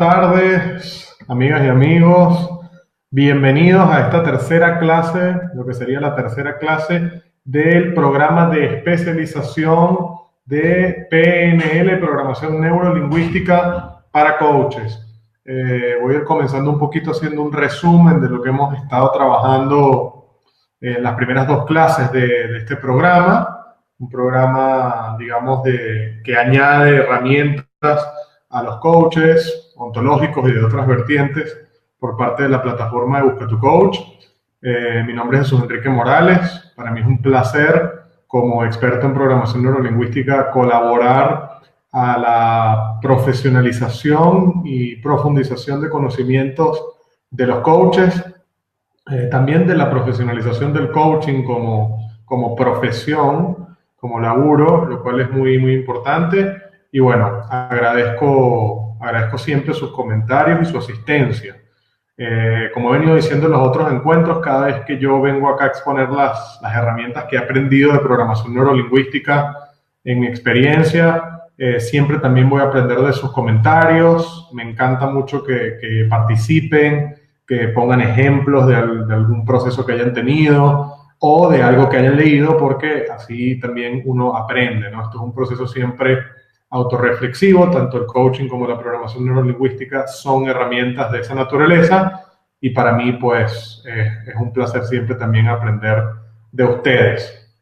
tardes, amigas y amigos. Bienvenidos a esta tercera clase, lo que sería la tercera clase del programa de especialización de PNL, Programación Neurolingüística para Coaches. Voy a ir comenzando un poquito haciendo un resumen de lo que hemos estado trabajando en las primeras dos clases de este programa. Un programa, digamos, que añade herramientas a los coaches ontológicos y de otras vertientes por parte de la plataforma de Busca tu Coach. Mi nombre es Jesús Enrique Morales. Para mí es un placer, como experto en programación neurolingüística, colaborar a la profesionalización y profundización de conocimientos de los coaches, también de la profesionalización del coaching como profesión, como laburo, lo cual es muy, muy importante. Y bueno, agradezco siempre sus comentarios y su asistencia. Como he venido diciendo en los otros encuentros, cada vez que yo vengo acá a exponer las herramientas que he aprendido de programación neurolingüística en mi experiencia, siempre también voy a aprender de sus comentarios. Me encanta mucho que participen, que pongan ejemplos de algún proceso que hayan tenido o de algo que hayan leído, porque así también uno aprende, ¿no? Esto es un proceso siempre autorreflexivo, tanto el coaching como la programación neurolingüística son herramientas de esa naturaleza, y para mí pues es un placer siempre también aprender de ustedes.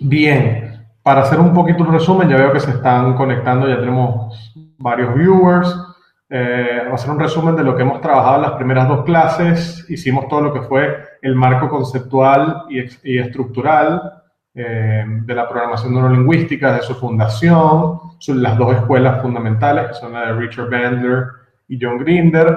Bien, para hacer un poquito un resumen, ya veo que se están conectando, ya tenemos varios viewers. Voy a hacer un resumen de lo que hemos trabajado en las primeras dos clases. Hicimos todo lo que fue el marco conceptual y estructural de la programación neurolingüística, de su fundación, son las dos escuelas fundamentales, que son la de Richard Bandler y John Grinder,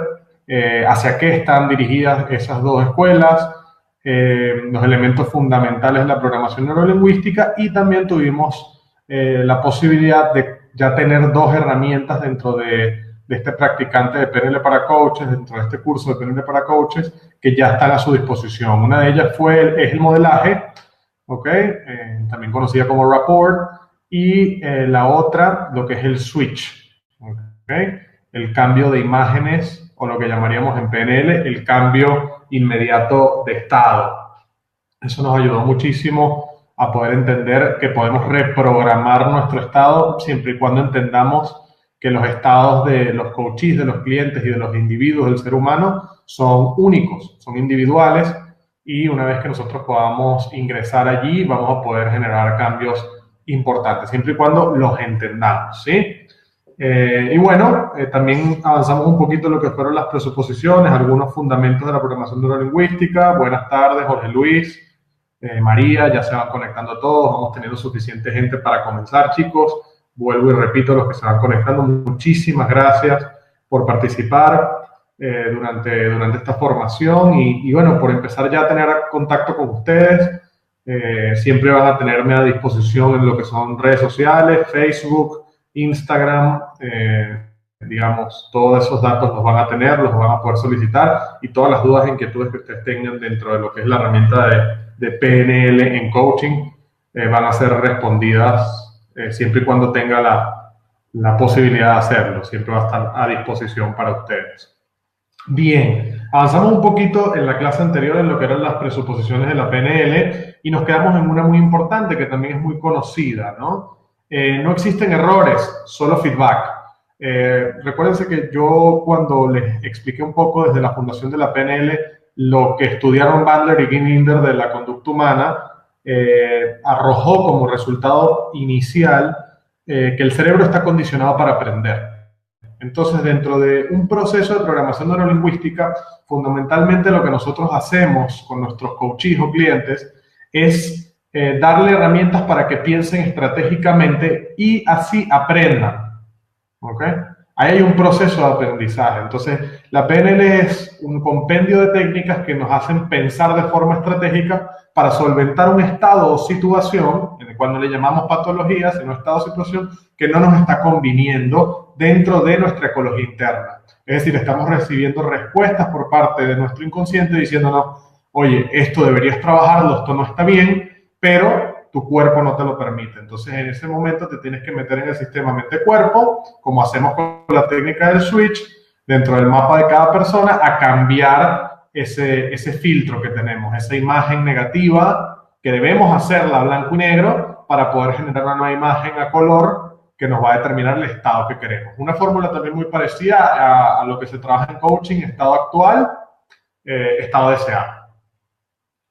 hacia qué están dirigidas esas dos escuelas, los elementos fundamentales de la programación neurolingüística, y también tuvimos la posibilidad de ya tener dos herramientas dentro de este practicante de PNL para coaches, dentro de este curso de PNL para coaches, que ya están a su disposición. Una de ellas es el modelaje, ¿okay? También conocida como rapport, y la otra, lo que es el switch, ¿okay? El cambio de imágenes, o lo que llamaríamos en PNL, el cambio inmediato de estado. Eso nos ayudó muchísimo a poder entender que podemos reprogramar nuestro estado siempre y cuando entendamos que los estados de los coaches, de los clientes y de los individuos del ser humano son únicos, son individuales, y una vez que nosotros podamos ingresar allí, vamos a poder generar cambios importantes, siempre y cuando los entendamos, ¿sí? Y bueno, también avanzamos un poquito en lo que fueron las presuposiciones, algunos fundamentos de la programación neurolingüística. Buenas tardes, Jorge Luis, María, ya se van conectando todos, vamos teniendo suficiente gente para comenzar, chicos. Vuelvo y repito, los que se van conectando, muchísimas gracias por participar durante esta formación y bueno, por empezar ya a tener contacto con ustedes. Siempre van a tenerme a disposición en lo que son redes sociales, Facebook, Instagram, digamos, todos esos datos los van a tener, los van a poder solicitar, y todas las dudas e inquietudes que ustedes tengan dentro de lo que es la herramienta de PNL en coaching van a ser respondidas siempre y cuando tenga la posibilidad de hacerlo. Siempre va a estar a disposición para ustedes. Bien, avanzamos un poquito en la clase anterior en lo que eran las presuposiciones de la PNL y nos quedamos en una muy importante que también es muy conocida, ¿no? No existen errores, solo feedback. Recuérdense que yo, cuando les expliqué un poco desde la fundación de la PNL lo que estudiaron Bandler y Grinder de la conducta humana, arrojó como resultado inicial que el cerebro está condicionado para aprender. Entonces, dentro de un proceso de programación neurolingüística, fundamentalmente lo que nosotros hacemos con nuestros coaches o clientes es darle herramientas para que piensen estratégicamente y así aprendan, ¿ok? Ahí hay un proceso de aprendizaje. Entonces, la PNL es un compendio de técnicas que nos hacen pensar de forma estratégica para solventar un estado o situación, en el cual no le llamamos patología, sino estado o situación que no nos está conviniendo dentro de nuestra ecología interna. Es decir, estamos recibiendo respuestas por parte de nuestro inconsciente diciéndonos, oye, esto deberías trabajarlo, esto no está bien, pero tu cuerpo no te lo permite. Entonces, en ese momento te tienes que meter en el sistema mente-cuerpo, como hacemos con la técnica del switch, dentro del mapa de cada persona a cambiar ese filtro que tenemos, esa imagen negativa que debemos hacerla blanco y negro para poder generar una nueva imagen a color que nos va a determinar el estado que queremos. Una fórmula también muy parecida a lo que se trabaja en coaching: estado actual, estado deseado.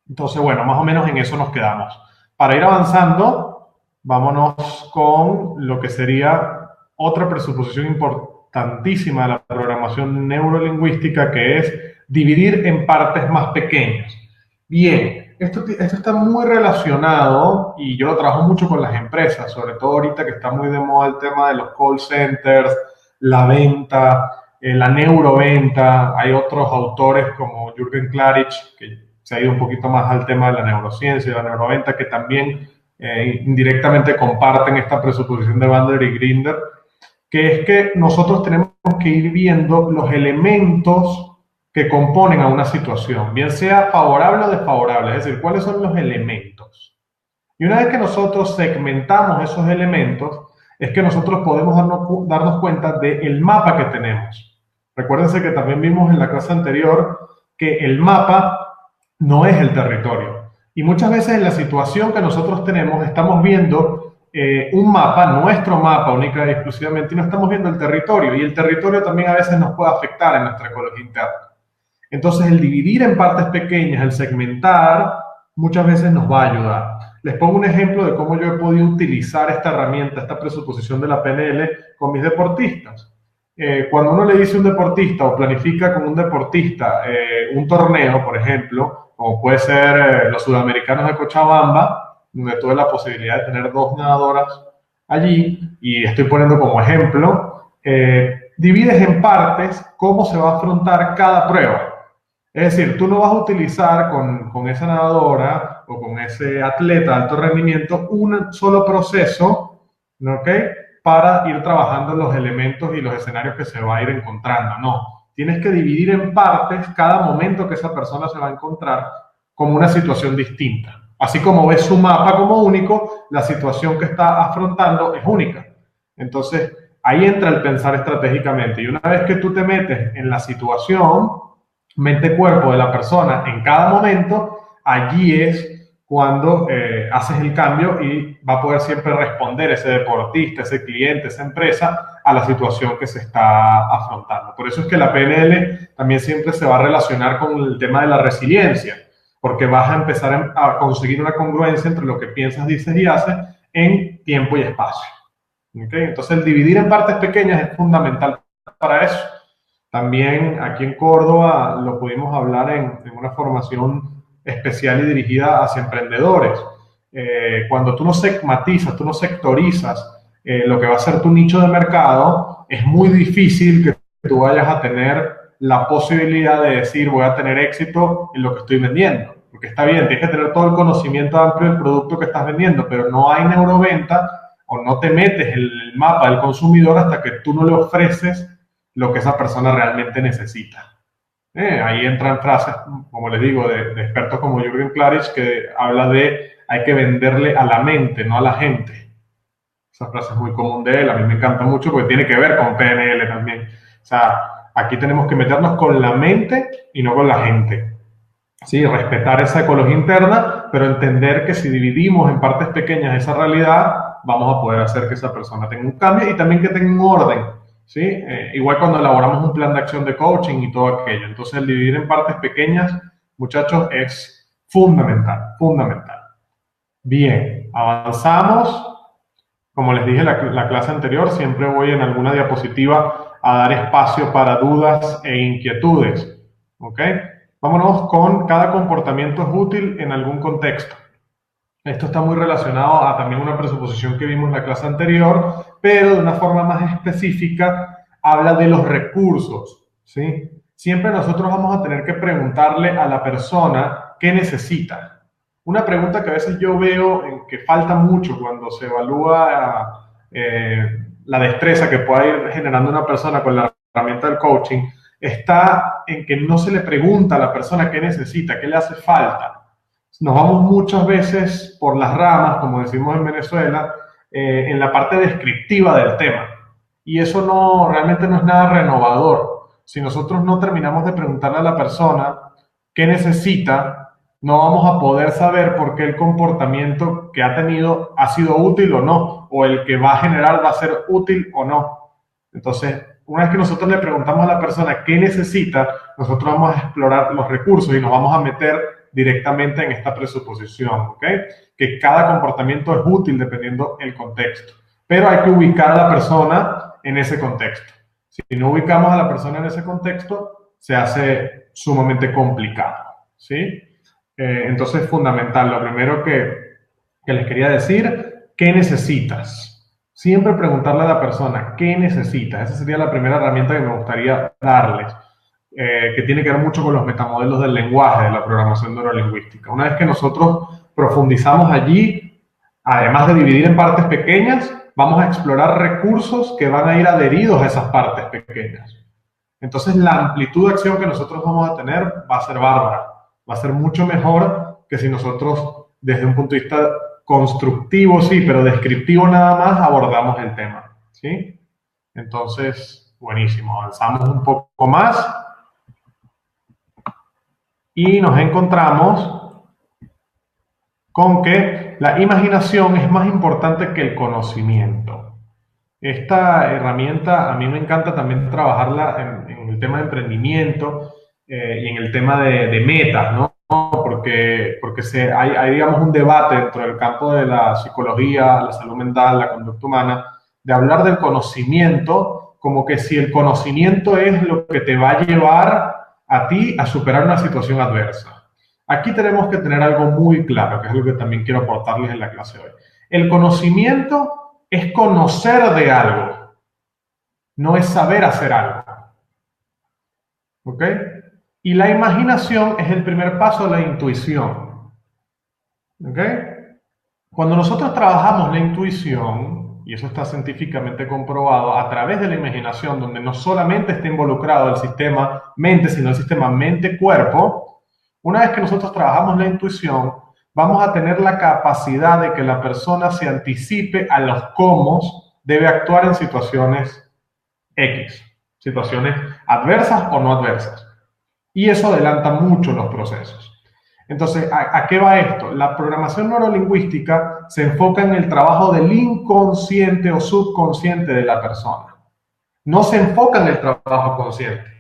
Entonces, bueno, más o menos en eso nos quedamos. Para ir avanzando, vámonos con lo que sería otra presuposición importantísima de la programación neurolingüística, que es dividir en partes más pequeñas. Bien, esto está muy relacionado, y yo lo trabajo mucho con las empresas, sobre todo ahorita que está muy de moda el tema de los call centers, la venta, la neuroventa. Hay otros autores como Jürgen Klarich, que se ha ido un poquito más al tema de la neurociencia y la neuroventa, que también indirectamente comparten esta presuposición de Bandler y Grinder, que es que nosotros tenemos que ir viendo los elementos que componen a una situación, bien sea favorable o desfavorable, es decir, cuáles son los elementos. Y una vez que nosotros segmentamos esos elementos, es que nosotros podemos darnos cuenta del mapa que tenemos. Recuérdense que también vimos en la clase anterior que el mapa no es el territorio. Y muchas veces en la situación que nosotros tenemos estamos viendo un mapa, nuestro mapa única y exclusivamente, y no estamos viendo el territorio. Y el territorio también a veces nos puede afectar en nuestra ecología interna. Entonces el dividir en partes pequeñas, el segmentar, muchas veces nos va a ayudar. Les pongo un ejemplo de cómo yo he podido utilizar esta herramienta, esta presuposición de la PNL con mis deportistas. Cuando uno le dice a un deportista o planifica con un deportista un torneo, por ejemplo, como puede ser los sudamericanos de Cochabamba, donde tuve la posibilidad de tener 2 nadadoras allí, y estoy poniendo como ejemplo, divides en partes cómo se va a afrontar cada prueba. Es decir, tú no vas a utilizar con esa nadadora o con ese atleta de alto rendimiento un solo proceso, ¿ok?, para ir trabajando los elementos y los escenarios que se va a ir encontrando. No, tienes que dividir en partes cada momento que esa persona se va a encontrar como una situación distinta. Así como ves su mapa como único, la situación que está afrontando es única. Entonces, ahí entra el pensar estratégicamente. Y una vez que tú te metes en la situación, mente-cuerpo de la persona en cada momento, allí es cuando haces el cambio y va a poder siempre responder ese deportista, ese cliente, esa empresa a la situación que se está afrontando. Por eso es que la PNL también siempre se va a relacionar con el tema de la resiliencia, porque vas a empezar a conseguir una congruencia entre lo que piensas, dices y haces en tiempo y espacio. ¿Okay? Entonces el dividir en partes pequeñas es fundamental para eso. También aquí en Córdoba lo pudimos hablar en una formación especial y dirigida hacia emprendedores. Cuando tú no segmatizas, tú no sectorizas lo que va a ser tu nicho de mercado, es muy difícil que tú vayas a tener la posibilidad de decir voy a tener éxito en lo que estoy vendiendo. Porque está bien, tienes que tener todo el conocimiento amplio del producto que estás vendiendo, pero no hay neuroventa o no te metes en el mapa del consumidor hasta que tú no le ofreces lo que esa persona realmente necesita. Ahí entran frases, como les digo, de expertos como Jürgen Klarich, que habla de hay que venderle a la mente, no a la gente. Esa frase es muy común de él, a mí me encanta mucho porque tiene que ver con PNL también. O sea, aquí tenemos que meternos con la mente y no con la gente. Sí, respetar esa ecología interna, pero entender que si dividimos en partes pequeñas esa realidad, vamos a poder hacer que esa persona tenga un cambio y también que tenga un orden. ¿Sí? Igual cuando elaboramos un plan de acción de coaching y todo aquello. Entonces el dividir en partes pequeñas, muchachos, es fundamental, fundamental. Bien, avanzamos. Como les dije en la clase anterior, siempre voy en alguna diapositiva a dar espacio para dudas e inquietudes. ¿Ok? Vámonos con cada comportamiento es útil en algún contexto. Esto está muy relacionado a también una presuposición que vimos en la clase anterior, pero de una forma más específica habla de los recursos, ¿sí? Siempre nosotros vamos a tener que preguntarle a la persona qué necesita. Una pregunta que a veces yo veo que falta mucho cuando se evalúa la destreza que pueda ir generando una persona con la herramienta del coaching, está en que no se le pregunta a la persona qué necesita, qué le hace falta. Nos vamos muchas veces por las ramas, como decimos en Venezuela, en la parte descriptiva del tema. Y eso realmente no es nada renovador. O si nosotros no terminamos de preguntarle a la persona qué necesita, no vamos a poder saber por qué el comportamiento que ha tenido ha sido útil o no, o el que va a generar va a ser útil o no. Entonces, una vez que nosotros le preguntamos a la persona qué necesita, nosotros vamos a explorar los recursos y nos vamos a meter directamente en esta presuposición, ¿ok? Que cada comportamiento es útil dependiendo del contexto. Pero hay que ubicar a la persona en ese contexto. Si no ubicamos a la persona en ese contexto, se hace sumamente complicado, ¿sí? Entonces es fundamental. Lo primero que les quería decir, ¿qué necesitas? Siempre preguntarle a la persona, ¿qué necesitas? Esa sería la primera herramienta que me gustaría darles, que tiene que ver mucho con los metamodelos del lenguaje, de la programación neurolingüística. Una vez que nosotros profundizamos allí, además de dividir en partes pequeñas, vamos a explorar recursos que van a ir adheridos a esas partes pequeñas. Entonces, la amplitud de acción que nosotros vamos a tener va a ser bárbara. Va a ser mucho mejor que si nosotros, desde un punto de vista constructivo, sí, pero descriptivo nada más, abordamos el tema, ¿sí? Entonces, buenísimo. Avanzamos un poco más y nos encontramos con que la imaginación es más importante que el conocimiento. Esta herramienta a mí me encanta también trabajarla en el tema de emprendimiento y en el tema de metas, ¿no? Porque hay, digamos, un debate dentro del campo de la psicología, la salud mental, la conducta humana, de hablar del conocimiento como que si el conocimiento es lo que te va a llevar a ti a superar una situación adversa. Aquí tenemos que tener algo muy claro, que es lo que también quiero aportarles en la clase de hoy. El conocimiento es conocer de algo, no es saber hacer algo. ¿Ok? Y la imaginación es el primer paso de la intuición. ¿Ok? Cuando nosotros trabajamos la intuición, y eso está científicamente comprobado, a través de la imaginación, donde no solamente está involucrado el sistema mente, sino el sistema mente-cuerpo, una vez que nosotros trabajamos la intuición, vamos a tener la capacidad de que la persona se anticipe a los cómo debe actuar en situaciones X, situaciones adversas o no adversas. Y eso adelanta mucho los procesos. Entonces, ¿a qué va esto? La programación neurolingüística se enfoca en el trabajo del inconsciente o subconsciente de la persona. No se enfoca en el trabajo consciente.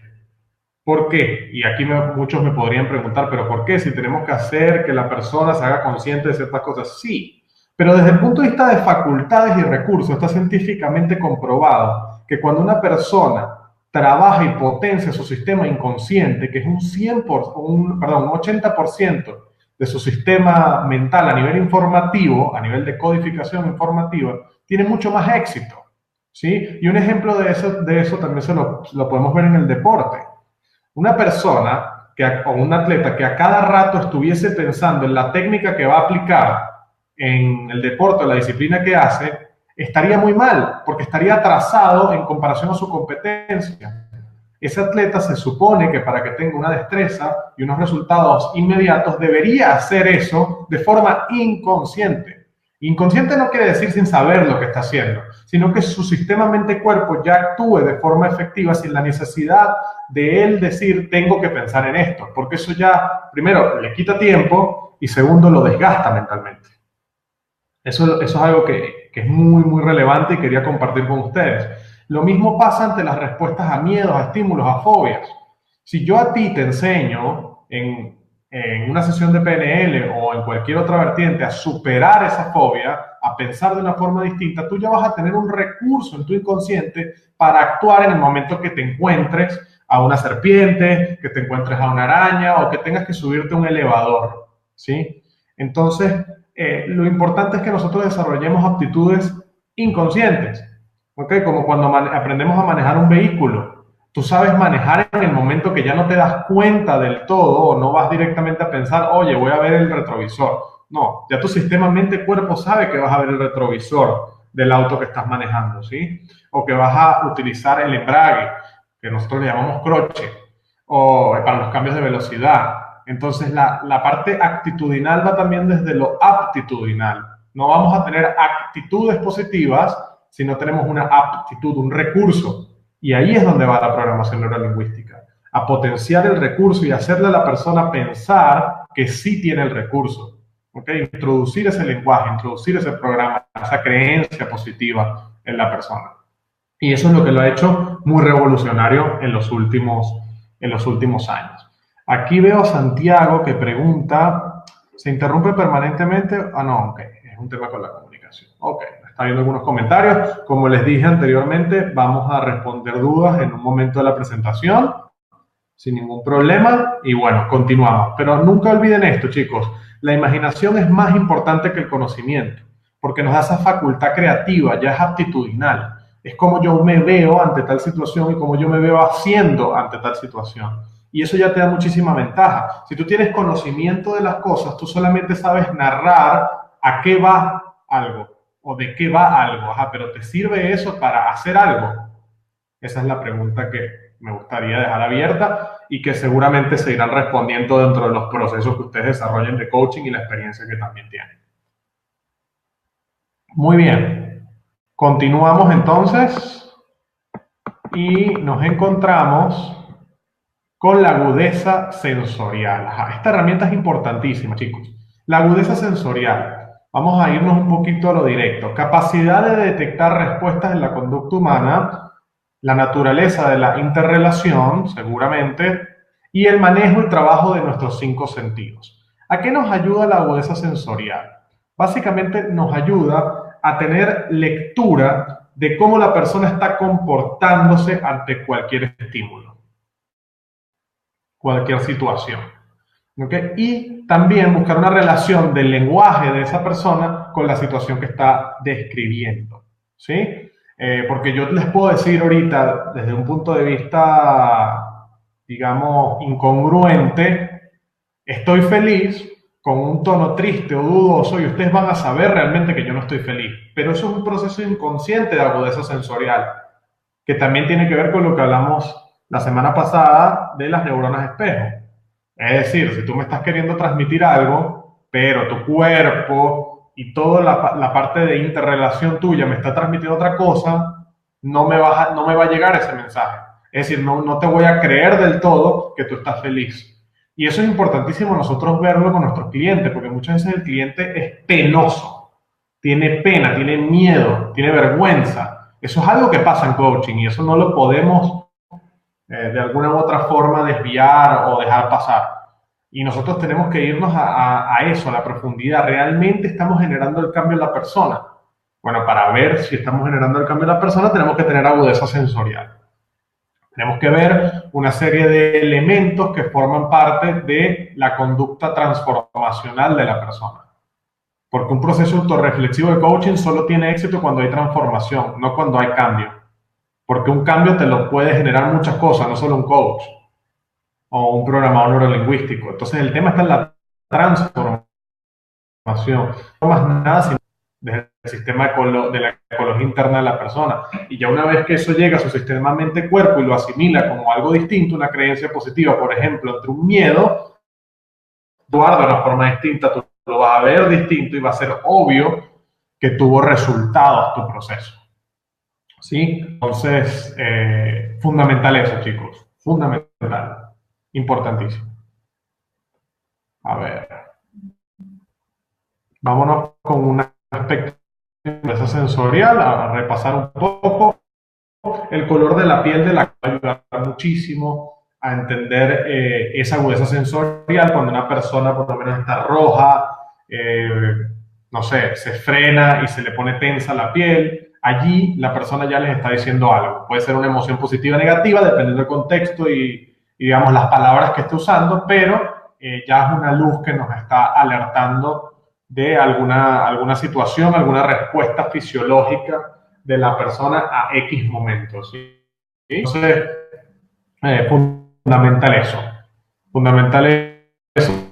¿Por qué? Y aquí muchos me podrían preguntar, ¿pero por qué? Si tenemos que hacer que la persona se haga consciente de ciertas cosas. Sí, pero desde el punto de vista de facultades y recursos está científicamente comprobado que cuando una persona trabaja y potencia su sistema inconsciente, que es un 80% de su sistema mental a nivel informativo, a nivel de codificación informativa, tiene mucho más éxito, ¿sí? Y un ejemplo de eso también lo podemos ver en el deporte. Una persona o un atleta que a cada rato estuviese pensando en la técnica que va a aplicar en el deporte o la disciplina que hace, estaría muy mal, porque estaría atrasado en comparación a su competencia. Ese atleta se supone que para que tenga una destreza y unos resultados inmediatos debería hacer eso de forma inconsciente. Inconsciente no quiere decir sin saber lo que está haciendo, sino que su sistema mente-cuerpo ya actúe de forma efectiva sin la necesidad de él decir tengo que pensar en esto, porque eso ya, primero, le quita tiempo y segundo, lo desgasta mentalmente. Eso es algo que es muy, muy relevante y quería compartir con ustedes. Lo mismo pasa ante las respuestas a miedos, a estímulos, a fobias. Si yo a ti te enseño en una sesión de PNL o en cualquier otra vertiente a superar esa fobia, a pensar de una forma distinta, tú ya vas a tener un recurso en tu inconsciente para actuar en el momento que te encuentres a una serpiente, que te encuentres a una araña o que tengas que subirte a un elevador, ¿sí? Entonces, lo importante es que nosotros desarrollemos aptitudes inconscientes, ¿ok? Como cuando aprendemos a manejar un vehículo. Tú sabes manejar en el momento que ya no te das cuenta del todo o no vas directamente a pensar, oye, voy a ver el retrovisor. No, ya tu sistema mente-cuerpo sabe que vas a ver el retrovisor del auto que estás manejando, ¿sí? O que vas a utilizar el embrague, que nosotros le llamamos croche, o para los cambios de velocidad. Entonces, la parte actitudinal va también desde lo aptitudinal. No vamos a tener actitudes positivas si no tenemos una aptitud, un recurso Y ahí es donde va la programación neurolingüística, a potenciar el recurso y hacerle a la persona pensar que sí tiene el recurso. ¿Okay? Introducir ese lenguaje, introducir ese programa, esa creencia positiva en la persona. Y eso es lo que lo ha hecho muy revolucionario en los últimos años. Aquí veo a Santiago que pregunta, ¿se interrumpe permanentemente? Ah, no, ok, es un tema con la comunicación. Ok, está viendo algunos comentarios. Como les dije anteriormente, vamos a responder dudas en un momento de la presentación, sin ningún problema. Y bueno, continuamos. Pero nunca olviden esto, chicos. La imaginación es más importante que el conocimiento, porque nos da esa facultad creativa, ya es aptitudinal. Es como yo me veo ante tal situación y como yo me veo haciendo ante tal situación. Y eso ya te da muchísima ventaja. Si tú tienes conocimiento de las cosas, tú solamente sabes narrar a qué va algo o de qué va algo. Ajá, pero ¿te sirve eso para hacer algo? Esa es la pregunta que me gustaría dejar abierta y que seguramente se irán respondiendo dentro de los procesos que ustedes desarrollen de coaching y la experiencia que también tienen. Muy bien, continuamos entonces y nos encontramos con la agudeza sensorial. Ajá, esta herramienta es importantísima, chicos. La agudeza sensorial. Vamos a irnos un poquito a lo directo. Capacidad de detectar respuestas en la conducta humana, la naturaleza de la interrelación, seguramente, y el manejo y trabajo de nuestros cinco sentidos. ¿A qué nos ayuda la agudeza sensorial? Básicamente nos ayuda a tener lectura de cómo la persona está comportándose ante cualquier estímulo, cualquier situación. ¿Okay? Y también buscar una relación del lenguaje de esa persona con la situación que está describiendo. ¿Sí? Porque yo les puedo decir ahorita, desde un punto de vista, digamos, incongruente, estoy feliz con un tono triste o dudoso y ustedes van a saber realmente que yo no estoy feliz. Pero eso es un proceso inconsciente de agudeza sensorial, que también tiene que ver con lo que hablamos la semana pasada de las neuronas espejo. Es decir, si tú me estás queriendo transmitir algo, pero tu cuerpo y toda la parte de interrelación tuya me está transmitiendo otra cosa, no me va a llegar ese mensaje. Es decir, no te voy a creer del todo que tú estás feliz. Y eso es importantísimo nosotros verlo con nuestros clientes, porque muchas veces el cliente es penoso, tiene pena, tiene miedo, tiene vergüenza. Eso es algo que pasa en coaching y eso no lo podemos de alguna u otra forma desviar o dejar pasar. Y nosotros tenemos que irnos a eso, a la profundidad. ¿Realmente estamos generando el cambio en la persona? Bueno, para ver si estamos generando el cambio en la persona tenemos que tener agudeza sensorial. Tenemos que ver una serie de elementos que forman parte de la conducta transformacional de la persona. Porque un proceso autorreflexivo de coaching solo tiene éxito cuando hay transformación, no cuando hay cambio. Porque un cambio te lo puede generar muchas cosas, no solo un coach o un programador neurolingüístico. Entonces el tema está en la transformación. No más nada sino desde el sistema de la ecología interna de la persona. Y ya una vez que eso llega a su sistema mente-cuerpo y lo asimila como algo distinto, una creencia positiva, por ejemplo, entre un miedo, actuar de una forma distinta, tú lo vas a ver distinto y va a ser obvio que tuvo resultados tu proceso. ¿Sí? Entonces, fundamental eso, chicos. Fundamental. Importantísimo. A ver. Vámonos con un aspecto de esa sensorial, a repasar un poco. El color de la piel de la va a ayudar muchísimo a entender esa agudeza sensorial cuando una persona por lo menos está roja, no sé, se frena y se le pone tensa la piel. Allí la persona ya les está diciendo algo. Puede ser una emoción positiva o negativa, dependiendo del contexto y digamos, las palabras que esté usando, pero ya es una luz que nos está alertando de alguna situación, alguna respuesta fisiológica de la persona a X momentos. ¿Sí? Entonces, fundamental eso. Fundamental eso.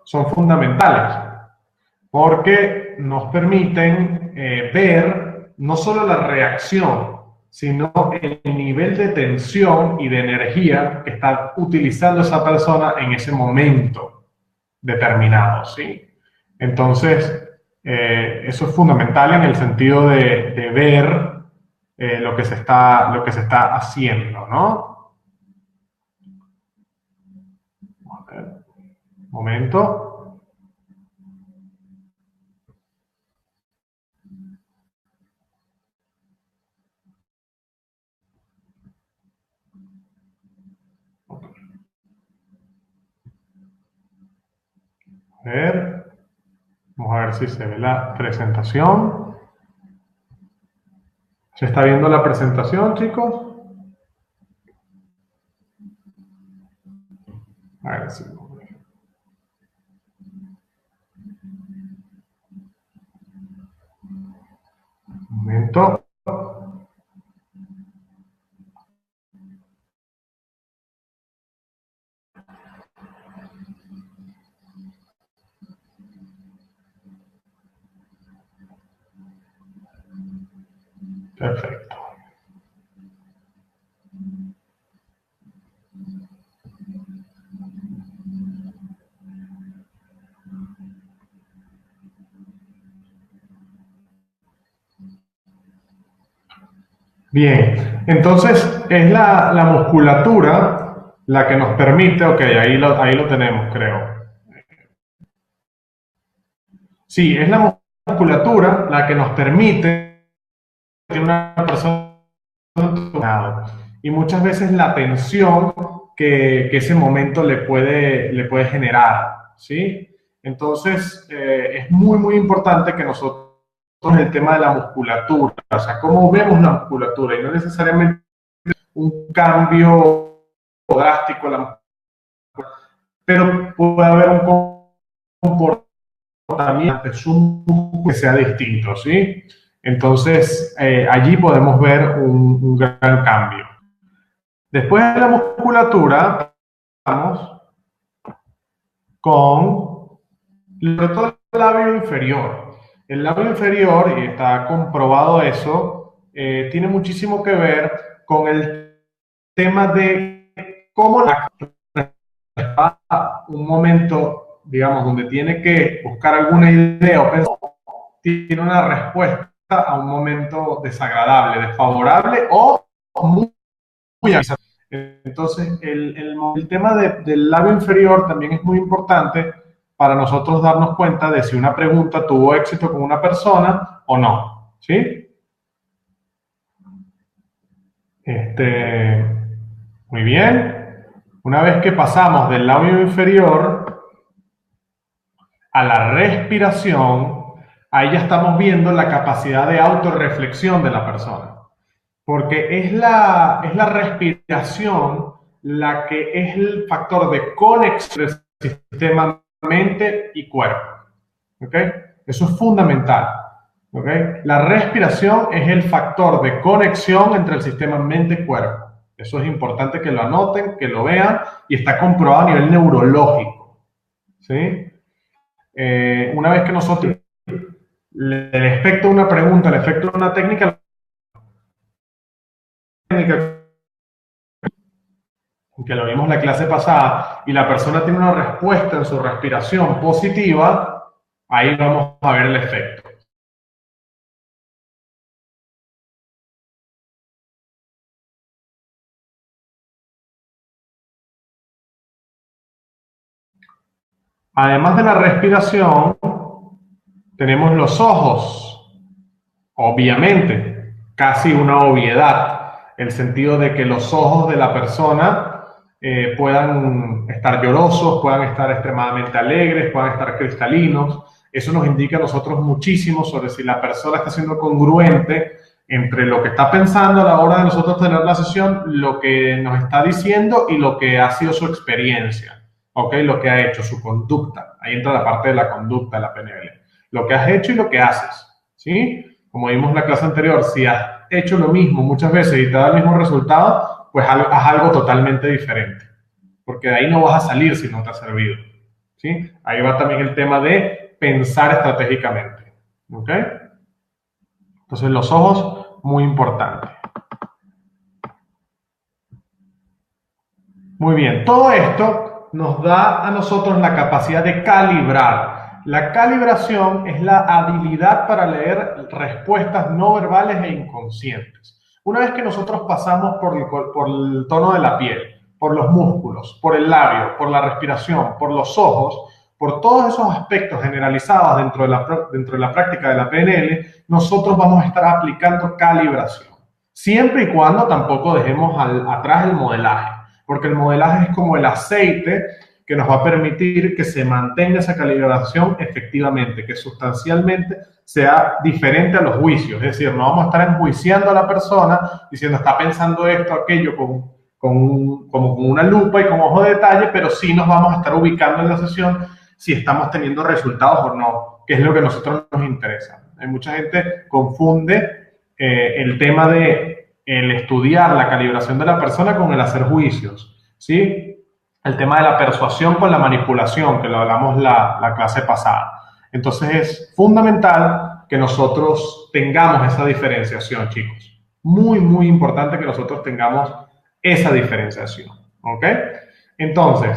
Son fundamentales porque nos permiten ver no solo la reacción, sino el nivel de tensión y de energía que está utilizando esa persona en ese momento determinado, ¿sí? Entonces, eso es fundamental en el sentido de ver lo que se está haciendo, ¿no? A ver, un momento. A ver, vamos a ver si se ve la presentación. ¿Se está viendo la presentación, chicos? A ver si... Un momento. Perfecto. Bien, entonces es la musculatura la que nos permite, ok, ahí lo tenemos, creo. Sí, es la musculatura la que nos permite que una persona y muchas veces la tensión que ese momento le puede generar, ¿sí? Entonces, es muy importante que nosotros el tema de la musculatura, o sea, cómo vemos la musculatura y no necesariamente un cambio drástico en la musculatura, pero puede haber un comportamiento que sea distinto, ¿sí? Entonces, allí podemos ver un gran cambio. Después de la musculatura, vamos con sobre todo el labio inferior. El labio inferior, y está comprobado eso, tiene muchísimo que ver con el tema de cómo un momento, digamos, donde tiene que buscar alguna idea o pensar, tiene una respuesta a un momento desagradable, desfavorable o muy avisado. Entonces, el tema del labio inferior también es muy importante para nosotros darnos cuenta de si una pregunta tuvo éxito con una persona o no, ¿sí? Muy bien. Una vez que pasamos del labio inferior a la respiración, ahí ya estamos viendo la capacidad de autorreflexión de la persona. Porque es la respiración la que es el factor de conexión del sistema mente y cuerpo. ¿Ok? Eso es fundamental. ¿Ok? La respiración es el factor de conexión entre el sistema mente y cuerpo. Eso es importante que lo anoten, que lo vean y está comprobado a nivel neurológico. ¿Sí? Una vez que nosotros el efecto de una pregunta, el efecto de una técnica que lo vimos la clase pasada, y la persona tiene una respuesta en su respiración positiva, ahí vamos a ver el efecto. Además de la respiración, tenemos los ojos, obviamente, casi una obviedad, el sentido de que los ojos de la persona puedan estar llorosos, puedan estar extremadamente alegres, puedan estar cristalinos. Eso nos indica a nosotros muchísimo sobre si la persona está siendo congruente entre lo que está pensando a la hora de nosotros tener la sesión, lo que nos está diciendo y lo que ha sido su experiencia, ¿ok? Lo que ha hecho, su conducta. Ahí entra la parte de la conducta de la PNL. Lo que has hecho y lo que haces, ¿sí? Como vimos en la clase anterior, si has hecho lo mismo muchas veces y te da el mismo resultado, pues haz algo totalmente diferente, porque de ahí no vas a salir si no te ha servido, ¿sí? Ahí va también el tema de pensar estratégicamente, ¿ok? Entonces los ojos, muy importante. Muy bien, todo esto nos da a nosotros la capacidad de calibrar. La calibración es la habilidad para leer respuestas no verbales e inconscientes. Una vez que nosotros pasamos por el tono de la piel, por los músculos, por el labio, por la respiración, por los ojos, por todos esos aspectos generalizados dentro de la práctica de la PNL, nosotros vamos a estar aplicando calibración. Siempre y cuando tampoco dejemos atrás el modelaje, porque el modelaje es como el aceite que nos va a permitir que se mantenga esa calibración efectivamente, que sustancialmente sea diferente a los juicios. Es decir, no vamos a estar enjuiciando a la persona diciendo está pensando esto, aquello, como con una lupa y con ojo de detalle, pero sí nos vamos a estar ubicando en la sesión si estamos teniendo resultados o no, que es lo que a nosotros nos interesa. Hay mucha gente confunde el tema de el estudiar la calibración de la persona con el hacer juicios, ¿sí? El tema de la persuasión con la manipulación, que lo hablamos la clase pasada. Entonces es fundamental que nosotros tengamos esa diferenciación, chicos. Muy, muy importante que nosotros tengamos esa diferenciación, ¿ok? Entonces,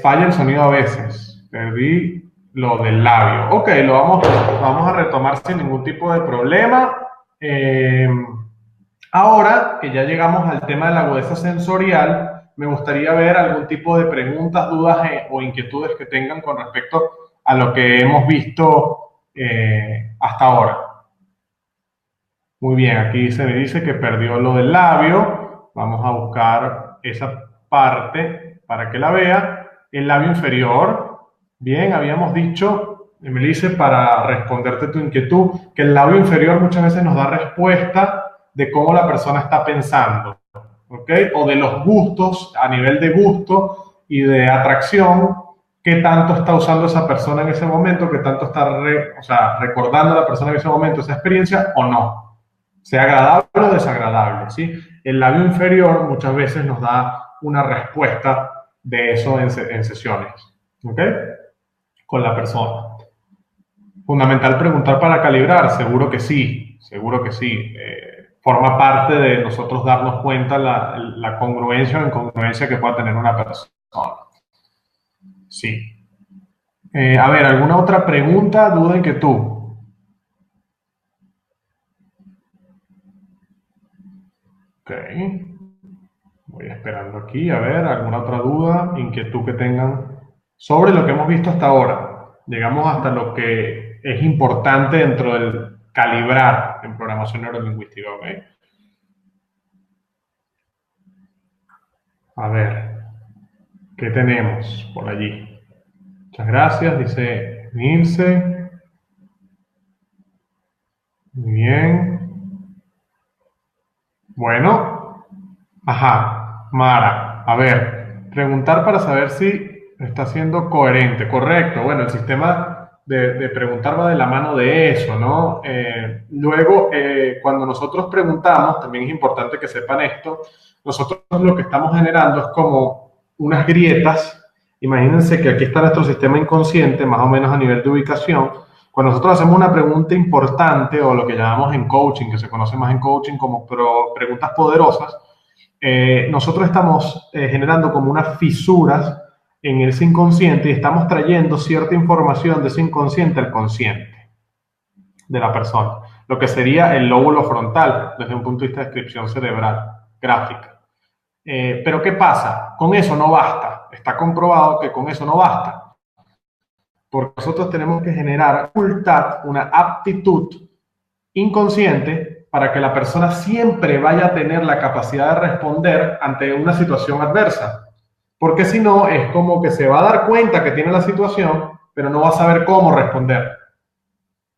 falla el sonido a veces. Perdí lo del labio. Ok, lo vamos a retomar sin ningún tipo de problema. Ahora que ya llegamos al tema de la agudeza sensorial, me gustaría ver algún tipo de preguntas, dudas o inquietudes que tengan con respecto a lo que hemos visto hasta ahora. Muy bien, aquí se me dice que perdió lo del labio. Vamos a buscar esa parte para que la vea. El labio inferior. Bien, habíamos dicho, Melissa, para responderte tu inquietud, que el labio inferior muchas veces nos da respuesta de cómo la persona está pensando, ¿ok? O de los gustos, a nivel de gusto y de atracción, qué tanto está usando esa persona en ese momento, qué tanto está recordando a la persona en ese momento esa experiencia o no, sea agradable o desagradable, ¿sí? El labio inferior muchas veces nos da una respuesta de eso en sesiones, ¿ok? Con la persona. Fundamental preguntar para calibrar, seguro que sí, seguro que sí. Forma parte de nosotros darnos cuenta la congruencia o incongruencia que pueda tener una persona. Sí. A ver, ¿alguna otra pregunta, duda, inquietud? Ok. Voy esperando aquí, a ver, alguna otra duda, inquietud que tengan sobre lo que hemos visto hasta ahora. Llegamos hasta lo que es importante dentro del calibrar en programación neurolingüística, ¿ok? A ver, ¿qué tenemos por allí? Muchas gracias, dice Nilce. Muy bien. Bueno, ajá, Mara. A ver, preguntar para saber si está siendo coherente. Correcto. Bueno, el sistema de preguntar va de la mano de eso, ¿no? Luego, cuando nosotros preguntamos, también es importante que sepan esto, nosotros lo que estamos generando es como unas grietas. Imagínense que aquí está nuestro sistema inconsciente, más o menos a nivel de ubicación. Cuando nosotros hacemos una pregunta importante, o lo que llamamos en coaching, que se conoce más en coaching como preguntas poderosas, nosotros estamos generando como unas fisuras en ese inconsciente y estamos trayendo cierta información de ese inconsciente al consciente de la persona, lo que sería el lóbulo frontal desde un punto de vista de descripción cerebral, gráfica. Pero ¿qué pasa? Con eso no basta. Está comprobado que con eso no basta. Porque nosotros tenemos que generar facultad, una aptitud inconsciente para que la persona siempre vaya a tener la capacidad de responder ante una situación adversa. Porque si no, es como que se va a dar cuenta que tiene la situación, pero no va a saber cómo responder.